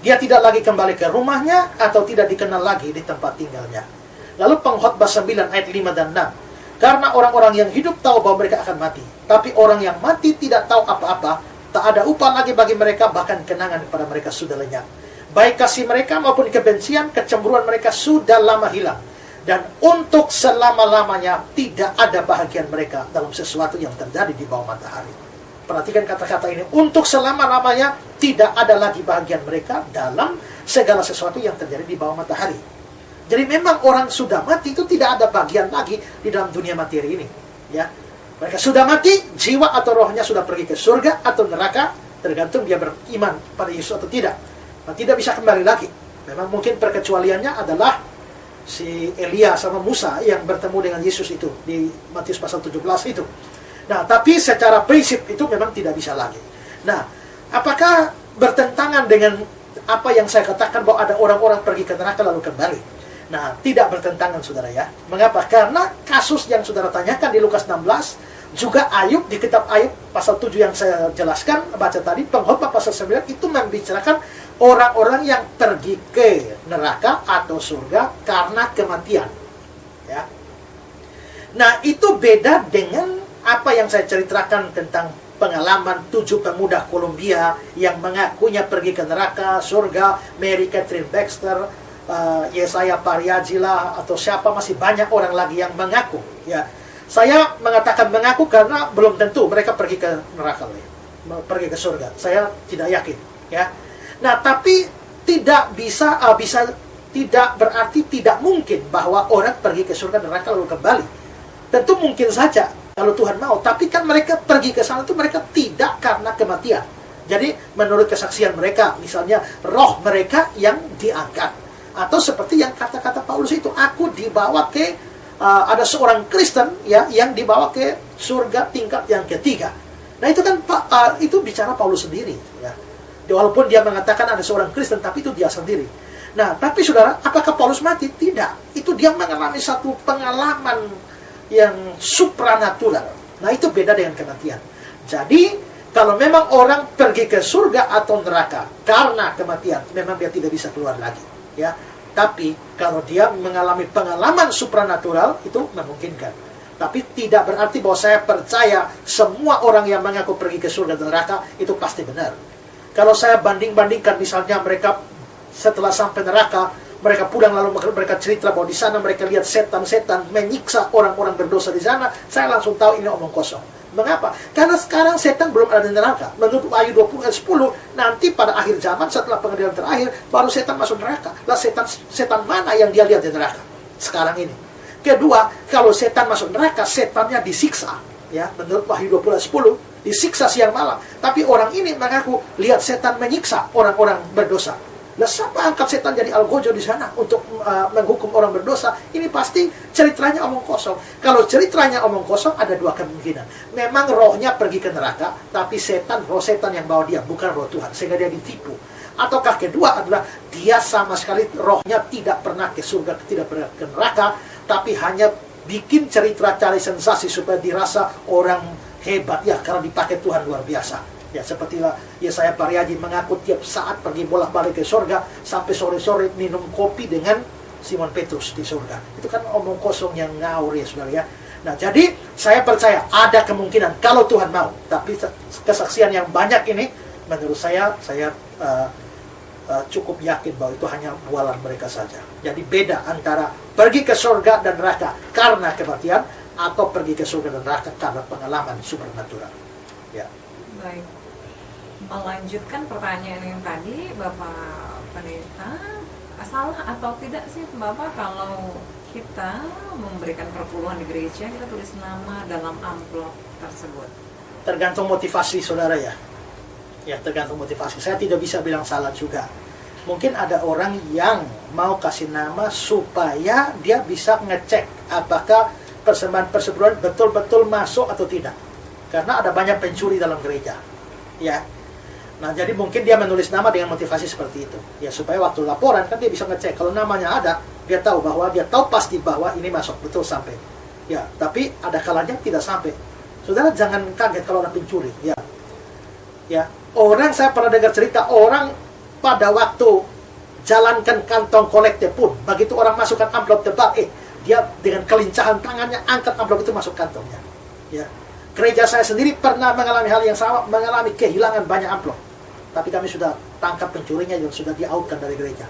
Dia tidak lagi kembali ke rumahnya atau tidak dikenal lagi di tempat tinggalnya. Lalu Pengkhotbah 9 ayat 5 dan 6. Karena orang-orang yang hidup tahu bahwa mereka akan mati, tapi orang yang mati tidak tahu apa-apa, tak ada upah lagi bagi mereka, bahkan kenangan kepada mereka sudah lenyap. Baik kasih mereka maupun kebencian, kecemburuan mereka sudah lama hilang. Dan untuk selama-lamanya tidak ada bahagian mereka dalam sesuatu yang terjadi di bawah matahari. Perhatikan kata-kata ini. Untuk selama-lamanya tidak ada lagi bahagian mereka dalam segala sesuatu yang terjadi di bawah matahari. Jadi memang orang sudah mati itu tidak ada bagian lagi di dalam dunia materi ini. Ya, mereka sudah mati, jiwa atau rohnya sudah pergi ke surga atau neraka, tergantung dia beriman pada Yesus atau tidak. Nah, tidak bisa kembali lagi. Memang mungkin perkecualiannya adalah si Elia sama Musa yang bertemu dengan Yesus itu di Matius pasal 17 itu. Nah, tapi secara prinsip itu memang tidak bisa lagi. Nah, apakah bertentangan dengan apa yang saya katakan bahwa ada orang-orang pergi ke neraka lalu kembali? Nah, tidak bertentangan saudara ya. Mengapa? Karena kasus yang saudara tanyakan di Lukas 16, juga Ayub, di kitab Ayub pasal 7 yang saya jelaskan, baca tadi, Pengkhotbah pasal 9 itu membicarakan orang-orang yang pergi ke neraka atau surga karena kematian. Ya. Nah, itu beda dengan apa yang saya ceritakan tentang pengalaman 7 pemuda Kolombia yang mengakunya pergi ke neraka, surga, Mary Catherine Baxter, Yesaya Pariagila, atau siapa, masih banyak orang lagi yang mengaku. Ya, saya mengatakan mengaku karena belum tentu mereka pergi ke neraka, pergi ke surga. Saya tidak yakin. Ya, nah tapi tidak bisa tidak berarti tidak mungkin bahwa orang pergi ke surga neraka lalu kembali. Tentu mungkin saja kalau Tuhan mau. Tapi kan mereka pergi ke sana itu mereka tidak karena kematian. Jadi menurut kesaksian mereka, misalnya roh mereka yang diangkat. Atau seperti yang kata-kata Paulus itu, aku dibawa ke ada seorang Kristen ya yang dibawa ke surga tingkat yang ketiga. Nah itu kan itu bicara Paulus sendiri ya. Walaupun dia mengatakan ada seorang Kristen, tapi itu dia sendiri. Nah, tapi saudara, apakah Paulus mati? Tidak. Itu dia mengalami satu pengalaman yang supranatural. Nah itu beda dengan kematian. Jadi kalau memang orang pergi ke surga atau neraka karena kematian, memang dia tidak bisa keluar lagi. Ya, tapi kalau dia mengalami pengalaman supranatural itu memungkinkan. Tapi tidak berarti bahwa saya percaya semua orang yang mengaku pergi ke surga dan neraka itu pasti benar. Kalau saya banding-bandingkan misalnya mereka setelah sampai neraka, mereka pulang lalu mereka cerita bahwa di sana mereka lihat setan-setan menyiksa orang-orang berdosa di sana, saya langsung tahu ini omong kosong. Mengapa? Karena sekarang setan belum ada di neraka. Menurut Ayub 20 ayat 10, nanti pada akhir zaman setelah pengadilan terakhir baru setan masuk neraka. Lah setan mana yang dia lihat di neraka sekarang ini? Kedua, kalau setan masuk neraka, setannya disiksa. Ya, menurut Wahyu 20 ayat 10, disiksa siang malam. Tapi orang ini mengaku lihat setan menyiksa orang-orang berdosa. Lah siapa angkat setan jadi algojo di sana untuk menghukum orang berdosa? Ini pasti ceritanya omong kosong. Kalau ceritanya omong kosong, ada dua kemungkinan. Memang rohnya pergi ke neraka, tapi roh setan yang bawa dia, bukan roh Tuhan, sehingga dia ditipu. Ataukah kedua adalah dia sama sekali rohnya tidak pernah ke surga, tidak pernah ke neraka, tapi hanya bikin cerita cari sensasi supaya dirasa orang hebat ya, karena dipakai Tuhan luar biasa. Ya sepertilah Yesaya Pariaji mengaku tiap saat pergi bolak-balik ke surga, sampai sore-sore minum kopi dengan Simon Petrus di surga. Itu kan omong kosong yang ngawur ya saudara ya. Nah jadi saya percaya ada kemungkinan kalau Tuhan mau. Tapi kesaksian yang banyak ini menurut saya cukup yakin bahwa itu hanya bualan mereka saja. Jadi beda antara pergi ke surga dan neraka karena kematian, atau pergi ke surga dan neraka karena pengalaman supernatural. Ya. Baik. Melanjutkan pertanyaan yang tadi, Bapak Pendeta, salah atau tidak sih Bapak kalau kita memberikan perpuluhan di gereja, kita tulis nama dalam amplop tersebut? Tergantung motivasi saudara ya. Ya tergantung motivasi. Saya tidak bisa bilang salah juga. Mungkin ada orang yang mau kasih nama supaya dia bisa ngecek apakah persembahan persepuluhan betul-betul masuk atau tidak. Karena ada banyak pencuri dalam gereja. Ya. Nah, jadi mungkin dia menulis nama dengan motivasi seperti itu. Ya, supaya waktu laporan kan dia bisa ngecek. Kalau namanya ada, dia tahu pasti bahwa ini masuk betul sampai. Ya, tapi ada kalanya tidak sampai. Saudara jangan kaget kalau ada pencuri. Ya. Ya, saya pernah dengar cerita orang pada waktu jalankan kantong kolekte pun, begitu orang masukkan amplop tebal, dia dengan kelincahan tangannya angkat amplop itu masuk kantongnya. Ya. Gereja saya sendiri pernah mengalami hal yang sama, mengalami kehilangan banyak amplop. Tapi kami sudah tangkap pencurinya dan sudah di-out-kan dari gereja.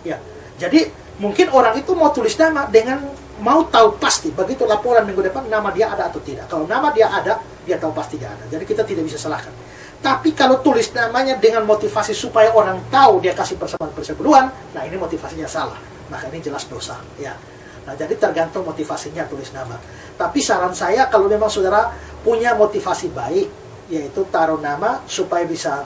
Ya. Jadi mungkin orang itu mau tulis nama dengan mau tahu pasti begitu laporan minggu depan nama dia ada atau tidak. Kalau nama dia ada, dia tahu pasti dia ada. Jadi kita tidak bisa salahkan. Tapi kalau tulis namanya dengan motivasi supaya orang tahu dia kasih persembahan persepuluhan, nah ini motivasinya salah. Maka ini jelas dosa. Ya. Nah, jadi tergantung motivasinya tulis nama. Tapi saran saya kalau memang saudara punya motivasi baik, yaitu taruh nama supaya bisa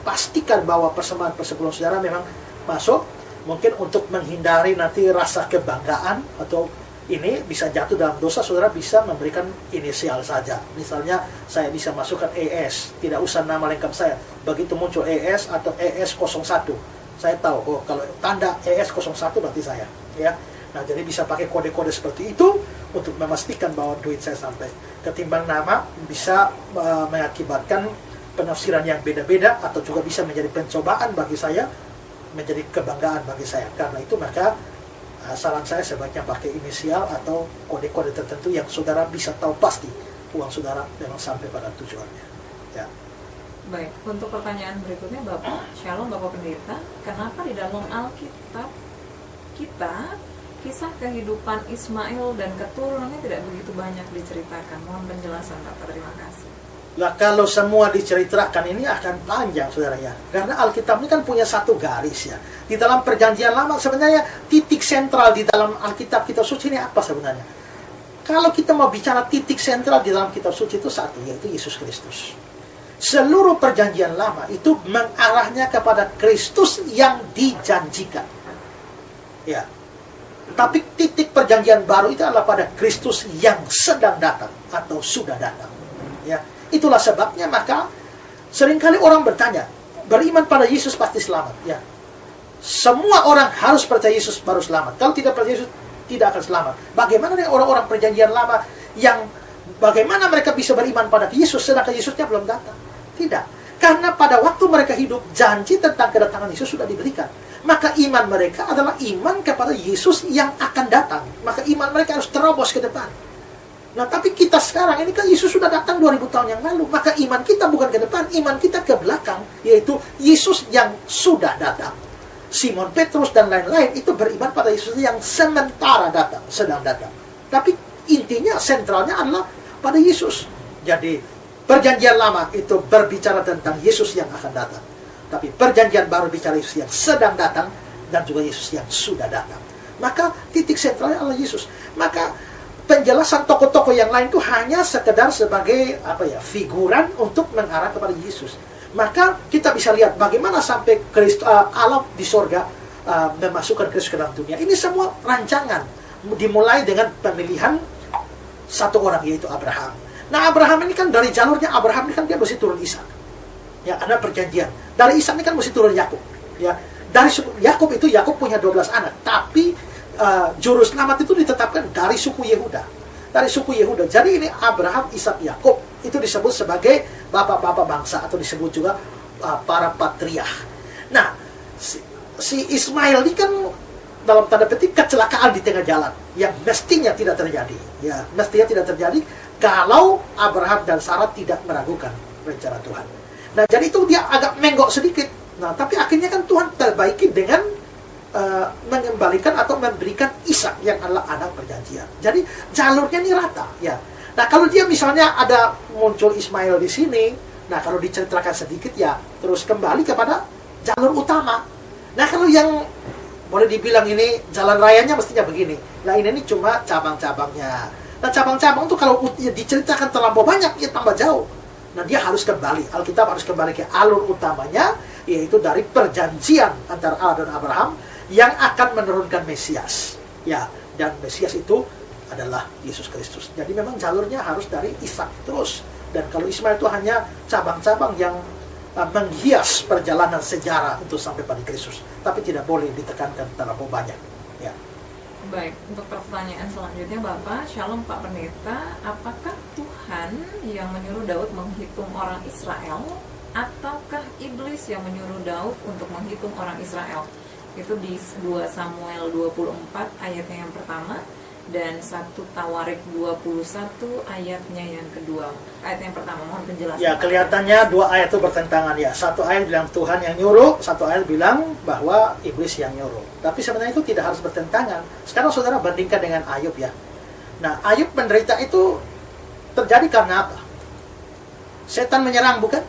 pastikan bahwa persembahan persepuluhan saudara memang masuk. Mungkin untuk menghindari nanti rasa kebanggaan atau ini bisa jatuh dalam dosa, saudara bisa memberikan inisial saja. Misalnya saya bisa masukkan ES, tidak usah nama lengkap saya. Begitu muncul ES atau ES01, saya tahu kalau tanda ES01 berarti saya. Ya. Nah, jadi bisa pakai kode-kode seperti itu untuk memastikan bahwa duit saya sampai. Ketimbang nama bisa mengakibatkan penafsiran yang beda-beda atau juga bisa menjadi pencobaan bagi saya, menjadi kebanggaan bagi saya. Karena itu maka saran saya sebaiknya pakai inisial atau kode-kode tertentu yang saudara bisa tahu pasti uang saudara memang sampai pada tujuannya. Ya. Baik, untuk pertanyaan berikutnya Bapak, Shalom Bapak Pendeta, kenapa di dalam Alkitab kita kisah kehidupan Ismail dan keturunannya tidak begitu banyak diceritakan? Mohon penjelasan Bapak, terima kasih. Lah kalau semua diceritakan ini akan panjang saudara ya. Karena Alkitab ini kan punya satu garis ya. Di dalam perjanjian lama sebenarnya titik sentral di dalam Alkitab kitab suci ini apa sebenarnya? Kalau kita mau bicara titik sentral di dalam kitab suci itu satu, yaitu Yesus Kristus. Seluruh perjanjian lama itu mengarahnya kepada Kristus yang dijanjikan. Ya. Tapi titik perjanjian baru itu adalah pada Kristus yang sedang datang atau sudah datang. Ya. Itulah sebabnya maka seringkali orang bertanya, beriman pada Yesus pasti selamat. Ya. Semua orang harus percaya Yesus baru selamat. Kalau tidak percaya Yesus, tidak akan selamat. Bagaimana dengan orang-orang perjanjian lama yang bagaimana mereka bisa beriman pada Yesus sedangkan Yesusnya belum datang? Tidak. Karena pada waktu mereka hidup, janji tentang kedatangan Yesus sudah diberikan. Maka iman mereka adalah iman kepada Yesus yang akan datang. Maka iman mereka harus terobos ke depan. Nah, tapi kita sekarang ini kan Yesus sudah datang 2000 tahun yang lalu. Maka iman kita bukan ke depan, iman kita ke belakang. Yaitu Yesus yang sudah datang. Simon Petrus dan lain-lain itu beriman pada Yesus yang sementara datang, sedang datang. Tapi intinya, sentralnya adalah pada Yesus. Jadi, perjanjian lama itu berbicara tentang Yesus yang akan datang. Tapi perjanjian baru bicara Yesus yang sedang datang dan juga Yesus yang sudah datang. Maka titik sentralnya adalah Yesus. Maka penjelasan tokoh-tokoh yang lain itu hanya sekedar sebagai figuran untuk mengarah kepada Yesus. Maka kita bisa lihat bagaimana sampai Allah di sorga memasukkan Kristus ke dalam dunia. Ini semua rancangan, dimulai dengan pemilihan satu orang, yaitu Abraham. Nah, Abraham ini kan dari jalurnya Abraham ini kan dia mesti turun Ishak. Ya, ada perjanjian. Dari Ishak ini kan mesti turun Yakub. Ya, dari Yakub itu Yakub punya 12 anak, tapi juru selamat itu ditetapkan dari suku Yehuda. Dari suku Yehuda. Jadi ini Abraham, Ishak, Yakub itu disebut sebagai bapak-bapak bangsa, atau disebut juga para patriark. Nah, si Ismail ini kan dalam tanda petik kecelakaan di tengah jalan yang mestinya tidak terjadi. Ya, mestinya tidak terjadi kalau Abraham dan Sarah tidak meragukan rencana Tuhan. Nah, jadi itu dia agak menggok sedikit. Nah, tapi akhirnya kan Tuhan perbaiki dengan mengembalikan atau memberikan Ishak yang adalah anak perjanjian. Jadi jalurnya ini rata, ya. Nah, kalau dia misalnya ada muncul Ismail di sini, nah kalau diceritakan sedikit ya, terus kembali kepada jalur utama. Nah, kalau yang boleh dibilang ini jalan rayanya mestinya begini. Nah, ini cuma cabang-cabangnya. Nah, cabang-cabang itu kalau diceritakan terlampau banyak, ya tambah jauh. Nah, dia harus kembali. Alkitab harus kembali ke alur utamanya, yaitu dari perjanjian antara Allah dan Abraham yang akan menurunkan Mesias. Ya, dan Mesias itu adalah Yesus Kristus. Jadi memang jalurnya harus dari Ishak terus. Dan kalau Ismail itu hanya cabang-cabang yang menghias perjalanan sejarah untuk sampai pada Kristus. Tapi tidak boleh ditekankan terlalu banyak. Ya. Baik, untuk pertanyaan selanjutnya Bapak, Shalom Pak Pendeta, apakah Tuhan yang menyuruh Daud menghitung orang Israel, ataukah iblis yang menyuruh Daud untuk menghitung orang Israel? Itu di 2 Samuel 24 ayatnya yang pertama, dan 1 Tawarik 21 ayatnya yang kedua. Ayat yang pertama, mohon penjelasan. Ya, kelihatannya dua ayat itu bertentangan ya. Satu ayat bilang Tuhan yang nyuruh, satu ayat bilang bahwa iblis yang nyuruh. Tapi sebenarnya itu tidak harus bertentangan. Sekarang saudara bandingkan dengan Ayub ya. Nah, Ayub menderita itu terjadi karena apa? Setan menyerang, bukan?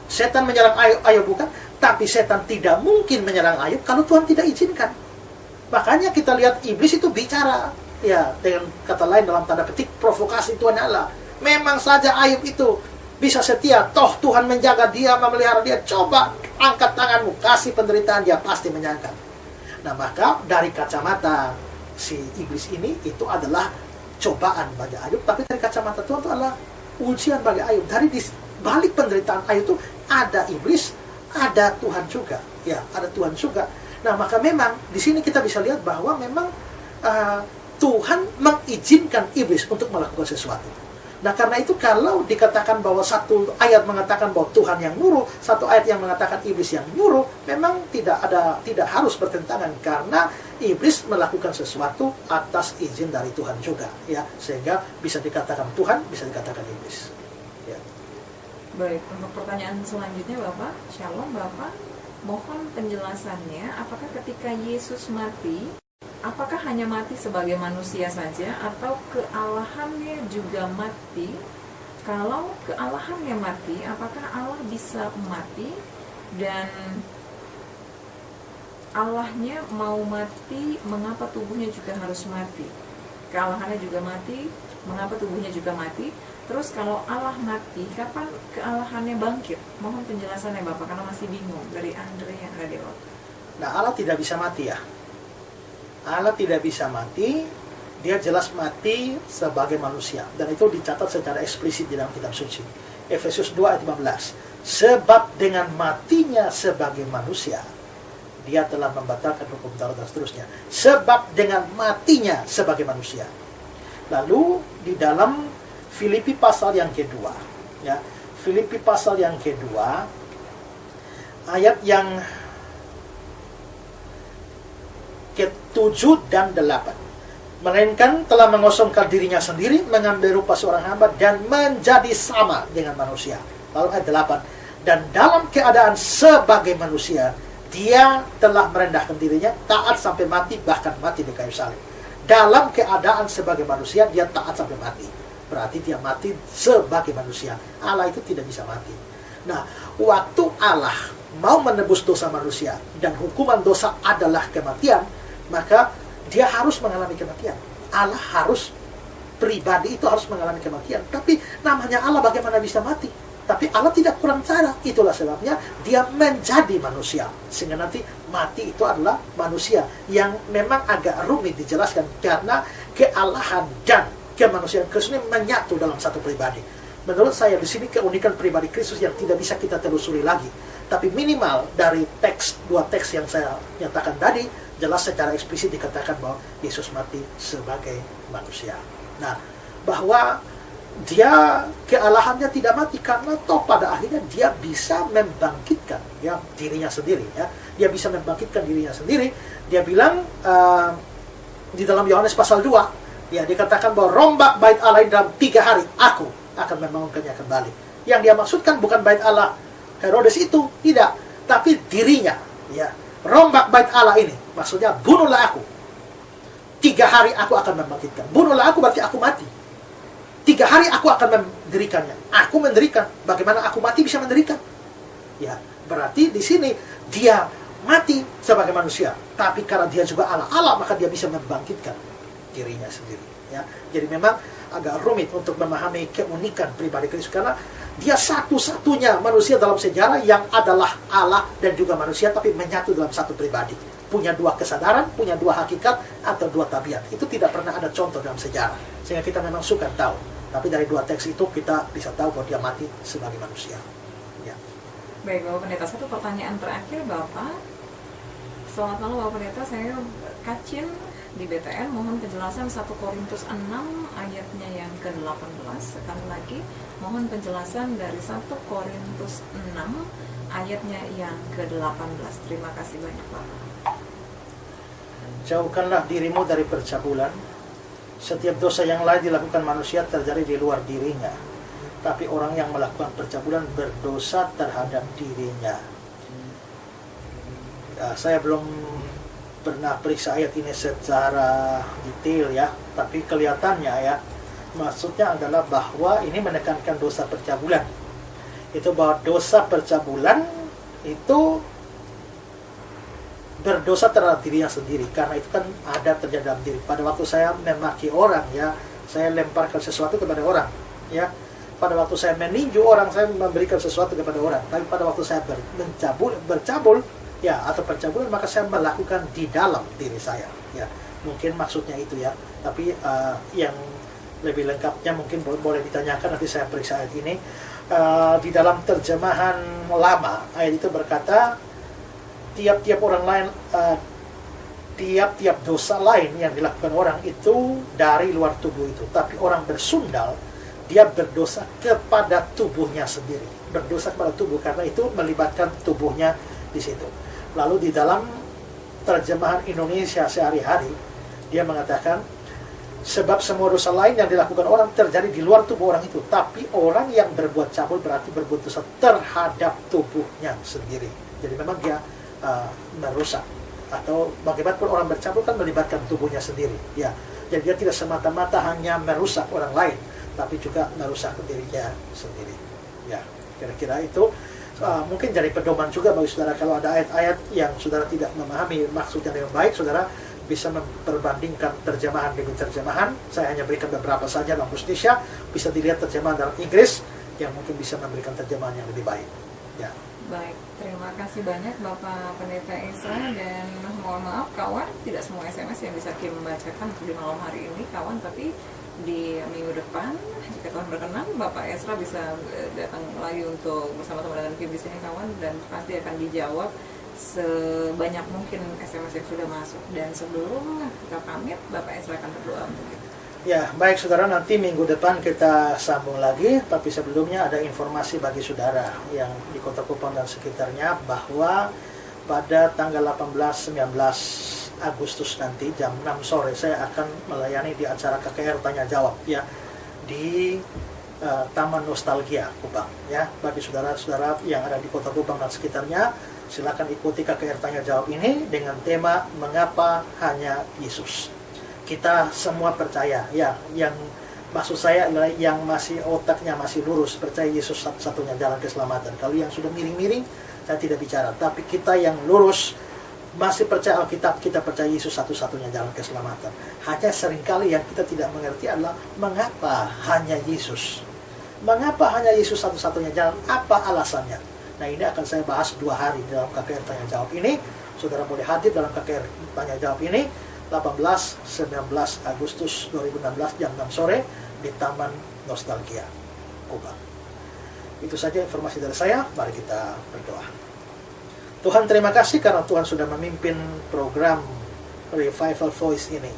Setan menyerang Ayub, bukan? Tapi setan tidak mungkin menyerang Ayub kalau Tuhan tidak izinkan. Makanya kita lihat iblis itu bicara, ya, dengan kata lain dalam tanda petik provokasi Tuhan Allah. Memang saja Ayub itu bisa setia, toh Tuhan menjaga dia, memelihara dia. Coba angkat tanganmu, kasih penderitaan, dia pasti menyangka. Nah, maka dari kacamata si iblis ini itu adalah cobaan bagi Ayub, tapi dari kacamata Tuhan itu adalah ujian bagi Ayub. Dari di balik penderitaan Ayub itu ada iblis, ada Tuhan juga, ya, ada Tuhan juga. Nah, maka memang di sini kita bisa lihat bahwa memang Tuhan mengizinkan iblis untuk melakukan sesuatu. Nah, karena itu kalau dikatakan bahwa satu ayat mengatakan bahwa Tuhan yang nyuruh, satu ayat yang mengatakan iblis yang nyuruh, memang tidak harus bertentangan, karena iblis melakukan sesuatu atas izin dari Tuhan juga, ya, sehingga bisa dikatakan Tuhan, bisa dikatakan iblis. Ya. Baik, untuk pertanyaan selanjutnya Bapak, Shalom Bapak, mohon penjelasannya, apakah ketika Yesus mati, apakah hanya mati sebagai manusia saja atau kealahannya juga mati? Kalau kealahannya mati, apakah Allah bisa mati dan Allahnya mau mati, mengapa tubuhnya juga harus mati? Kealahannya juga mati, mengapa tubuhnya juga mati? Terus kalau Allah mati, kapan kealahannya bangkit? Mohon penjelasannya Bapak, karena masih bingung. Dari Andre yang ada di luar. Nah, Allah tidak bisa mati ya. Allah tidak bisa mati, dia jelas mati sebagai manusia. Dan itu dicatat secara eksplisit di dalam kitab suci. Efesus 2 ayat 15. Sebab dengan matinya sebagai manusia, dia telah membatalkan hukum Taurat dan seterusnya. Sebab dengan matinya sebagai manusia. Lalu di dalam Filipi pasal yang kedua, ya, Filipi pasal yang kedua, ayat yang ke-7 dan 8. Melainkan telah mengosongkan dirinya sendiri, mengambil rupa seorang hamba, dan menjadi sama dengan manusia. Lalu ayat 8. Dan dalam keadaan sebagai manusia, dia telah merendahkan dirinya, taat sampai mati, bahkan mati di kayu salib. Dalam keadaan sebagai manusia, dia taat sampai mati. Berarti dia mati sebagai manusia. Allah itu tidak bisa mati. Nah, waktu Allah mau menebus dosa manusia dan hukuman dosa adalah kematian, maka dia harus mengalami kematian. Allah harus, pribadi itu harus mengalami kematian. Tapi namanya Allah bagaimana bisa mati? Tapi Allah tidak kurang cara. Itulah sebabnya dia menjadi manusia. Sehingga nanti mati itu adalah manusia. Yang memang agak rumit dijelaskan. Karena kealahan dan kemanusiaan Kristus ini menyatu dalam satu pribadi. Menurut saya di sini keunikan pribadi Kristus yang tidak bisa kita telusuri lagi. Tapi minimal dari dua teks yang saya nyatakan tadi, jelas secara eksplisit dikatakan bahwa Yesus mati sebagai manusia. Nah, bahwa dia kealahannya tidak mati karena toh pada akhirnya dia bisa membangkitkan ya dirinya sendiri ya. Dia bisa membangkitkan dirinya sendiri. Dia bilang di dalam Yohanes pasal 2 ya, dikatakan bahwa rombak bait Allah dalam 3 hari aku akan membangunkannya kembali. Yang dia maksudkan bukan bait Allah Herodes itu, tidak, tapi dirinya ya. Rombak bait Allah ini maksudnya bunuhlah aku, 3 hari aku akan membangkitkan. Bunuhlah aku berarti aku mati. 3 hari aku akan mendirikannya. Aku mendirikan. Bagaimana aku mati bisa mendirikan? Ya, berarti di sini dia mati sebagai manusia. Tapi karena dia juga Allah, maka dia bisa membangkitkan dirinya sendiri. Ya, jadi memang agak rumit untuk memahami keunikan pribadi Kristus karena dia satu-satunya manusia dalam sejarah yang adalah Allah dan juga manusia, tapi menyatu dalam satu pribadi. Punya 2 kesadaran, punya 2 hakikat, atau 2 tabiat. Itu tidak pernah ada contoh dalam sejarah. Sehingga kita memang suka tahu. Tapi dari 2 teks itu kita bisa tahu bahwa dia mati sebagai manusia. Ya. Baik, Bapak Pendeta, satu pertanyaan terakhir, Bapak. Selamat malam, Bapak Pendeta. Saya Kacin di BTN, mohon penjelasan 1 Korintus 6 ayatnya yang ke-18. Sekali lagi, mohon penjelasan dari 1 Korintus 6 ayatnya yang ke-18. Terima kasih banyak, Bapak. Jauhkanlah dirimu dari percabulan. Setiap dosa yang lain dilakukan manusia terjadi di luar dirinya. Tapi orang yang melakukan percabulan berdosa terhadap dirinya. Ya, saya belum pernah periksa ayat ini secara detail ya. Tapi kelihatannya ya, maksudnya adalah bahwa ini menekankan dosa percabulan. Itu bahwa dosa percabulan itu berdosa terhadap dirinya sendiri, karena itu kan ada terjadi dalam diri. Pada waktu saya memaki orang ya, saya lemparkan sesuatu kepada orang ya. Pada waktu saya meninju orang, saya memberikan sesuatu kepada orang. Tapi pada waktu saya bercabul ya, atau percabulan, maka saya melakukan di dalam diri saya ya. Mungkin maksudnya itu ya. Tapi yang lebih lengkapnya mungkin boleh ditanyakan, nanti saya periksa ayat ini. Di dalam terjemahan lama, ayat itu berkata tiap-tiap orang lain, tiap-tiap dosa lain yang dilakukan orang itu dari luar tubuh itu. Tapi orang bersundal, dia berdosa kepada tubuhnya sendiri. Berdosa kepada tubuh karena itu melibatkan tubuhnya di situ. Lalu di dalam terjemahan Indonesia sehari-hari, dia mengatakan sebab semua dosa lain yang dilakukan orang terjadi di luar tubuh orang itu. Tapi orang yang berbuat cabul berarti berbuat dosa terhadap tubuhnya sendiri. Jadi memang dia merusak, atau bagaimanapun orang bercabul kan melibatkan tubuhnya sendiri ya. Jadi dia tidak semata-mata hanya merusak orang lain, tapi juga merusak dirinya sendiri ya. Kira-kira itu mungkin jadi pedoman juga bagi saudara. Kalau ada ayat-ayat yang saudara tidak memahami maksudnya dengan baik, saudara bisa memperbandingkan terjemahan demi terjemahan. Saya hanya berikan beberapa saja dalam bahasa Indonesia, bisa dilihat terjemahan dalam Inggris yang mungkin bisa memberikan terjemahan yang lebih baik ya. Baik, terima kasih banyak Bapak Pendeta Esra, dan mohon maaf kawan, tidak semua SMS yang bisa Kim membacakan di malam hari ini kawan, tapi di minggu depan jika Tuhan berkenan Bapak Esra bisa datang lagi untuk bersama-sama dengan Kim di sini kawan, dan pasti akan dijawab sebanyak mungkin SMS yang sudah masuk. Dan sebelum kita pamit, Bapak Esra akan berdoa untuk kita. Ya, baik saudara, nanti minggu depan kita sambung lagi. Tapi sebelumnya ada informasi bagi saudara yang di Kota Kupang dan sekitarnya, bahwa pada tanggal 18-19 Agustus nanti jam 6 sore saya akan melayani di acara KKR Tanya Jawab ya, di Taman Nostalgia Kupang ya. Bagi saudara-saudara yang ada di Kota Kupang dan sekitarnya, silakan ikuti KKR Tanya Jawab ini dengan tema Mengapa Hanya Yesus. Kita semua percaya ya, yang maksud saya adalah yang masih otaknya masih lurus percaya Yesus satu-satunya jalan keselamatan. Kalau yang sudah miring-miring saya tidak bicara, tapi kita yang lurus masih percaya Alkitab, kita percaya Yesus satu-satunya jalan keselamatan. Hanya seringkali yang kita tidak mengerti adalah mengapa hanya Yesus. Mengapa hanya Yesus satu-satunya jalan? Apa alasannya? Nah, ini akan saya bahas 2 hari dalam KKR Tanya Jawab ini. Saudara boleh hadir dalam KKR Tanya Jawab ini 18-19 Agustus 2016 jam 6 sore di Taman Nostalgia, Kupang. Itu saja informasi dari saya. Mari kita berdoa. Tuhan, terima kasih karena Tuhan sudah memimpin program Revival Voice ini.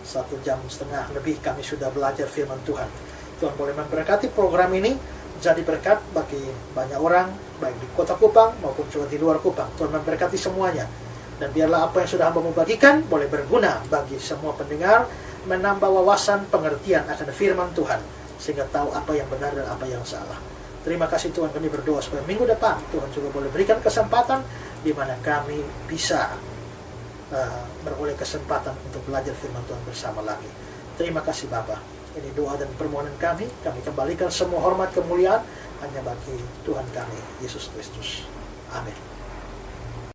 1,5 jam lebih kami sudah belajar firman Tuhan. Tuhan boleh memberkati program ini jadi berkat bagi banyak orang, baik di kota Kupang maupun juga di luar Kupang. Tuhan memberkati semuanya. Dan biarlah apa yang sudah hamba-Mu bagikan boleh berguna bagi semua pendengar, menambah wawasan pengertian akan firman Tuhan, sehingga tahu apa yang benar dan apa yang salah. Terima kasih Tuhan, kami berdoa supaya minggu depan Tuhan juga boleh berikan kesempatan di mana kami bisa beroleh kesempatan untuk belajar firman Tuhan bersama lagi. Terima kasih Bapa. Ini doa dan permohonan kami kembalikan semua hormat kemuliaan hanya bagi Tuhan kami, Yesus Kristus. Amin.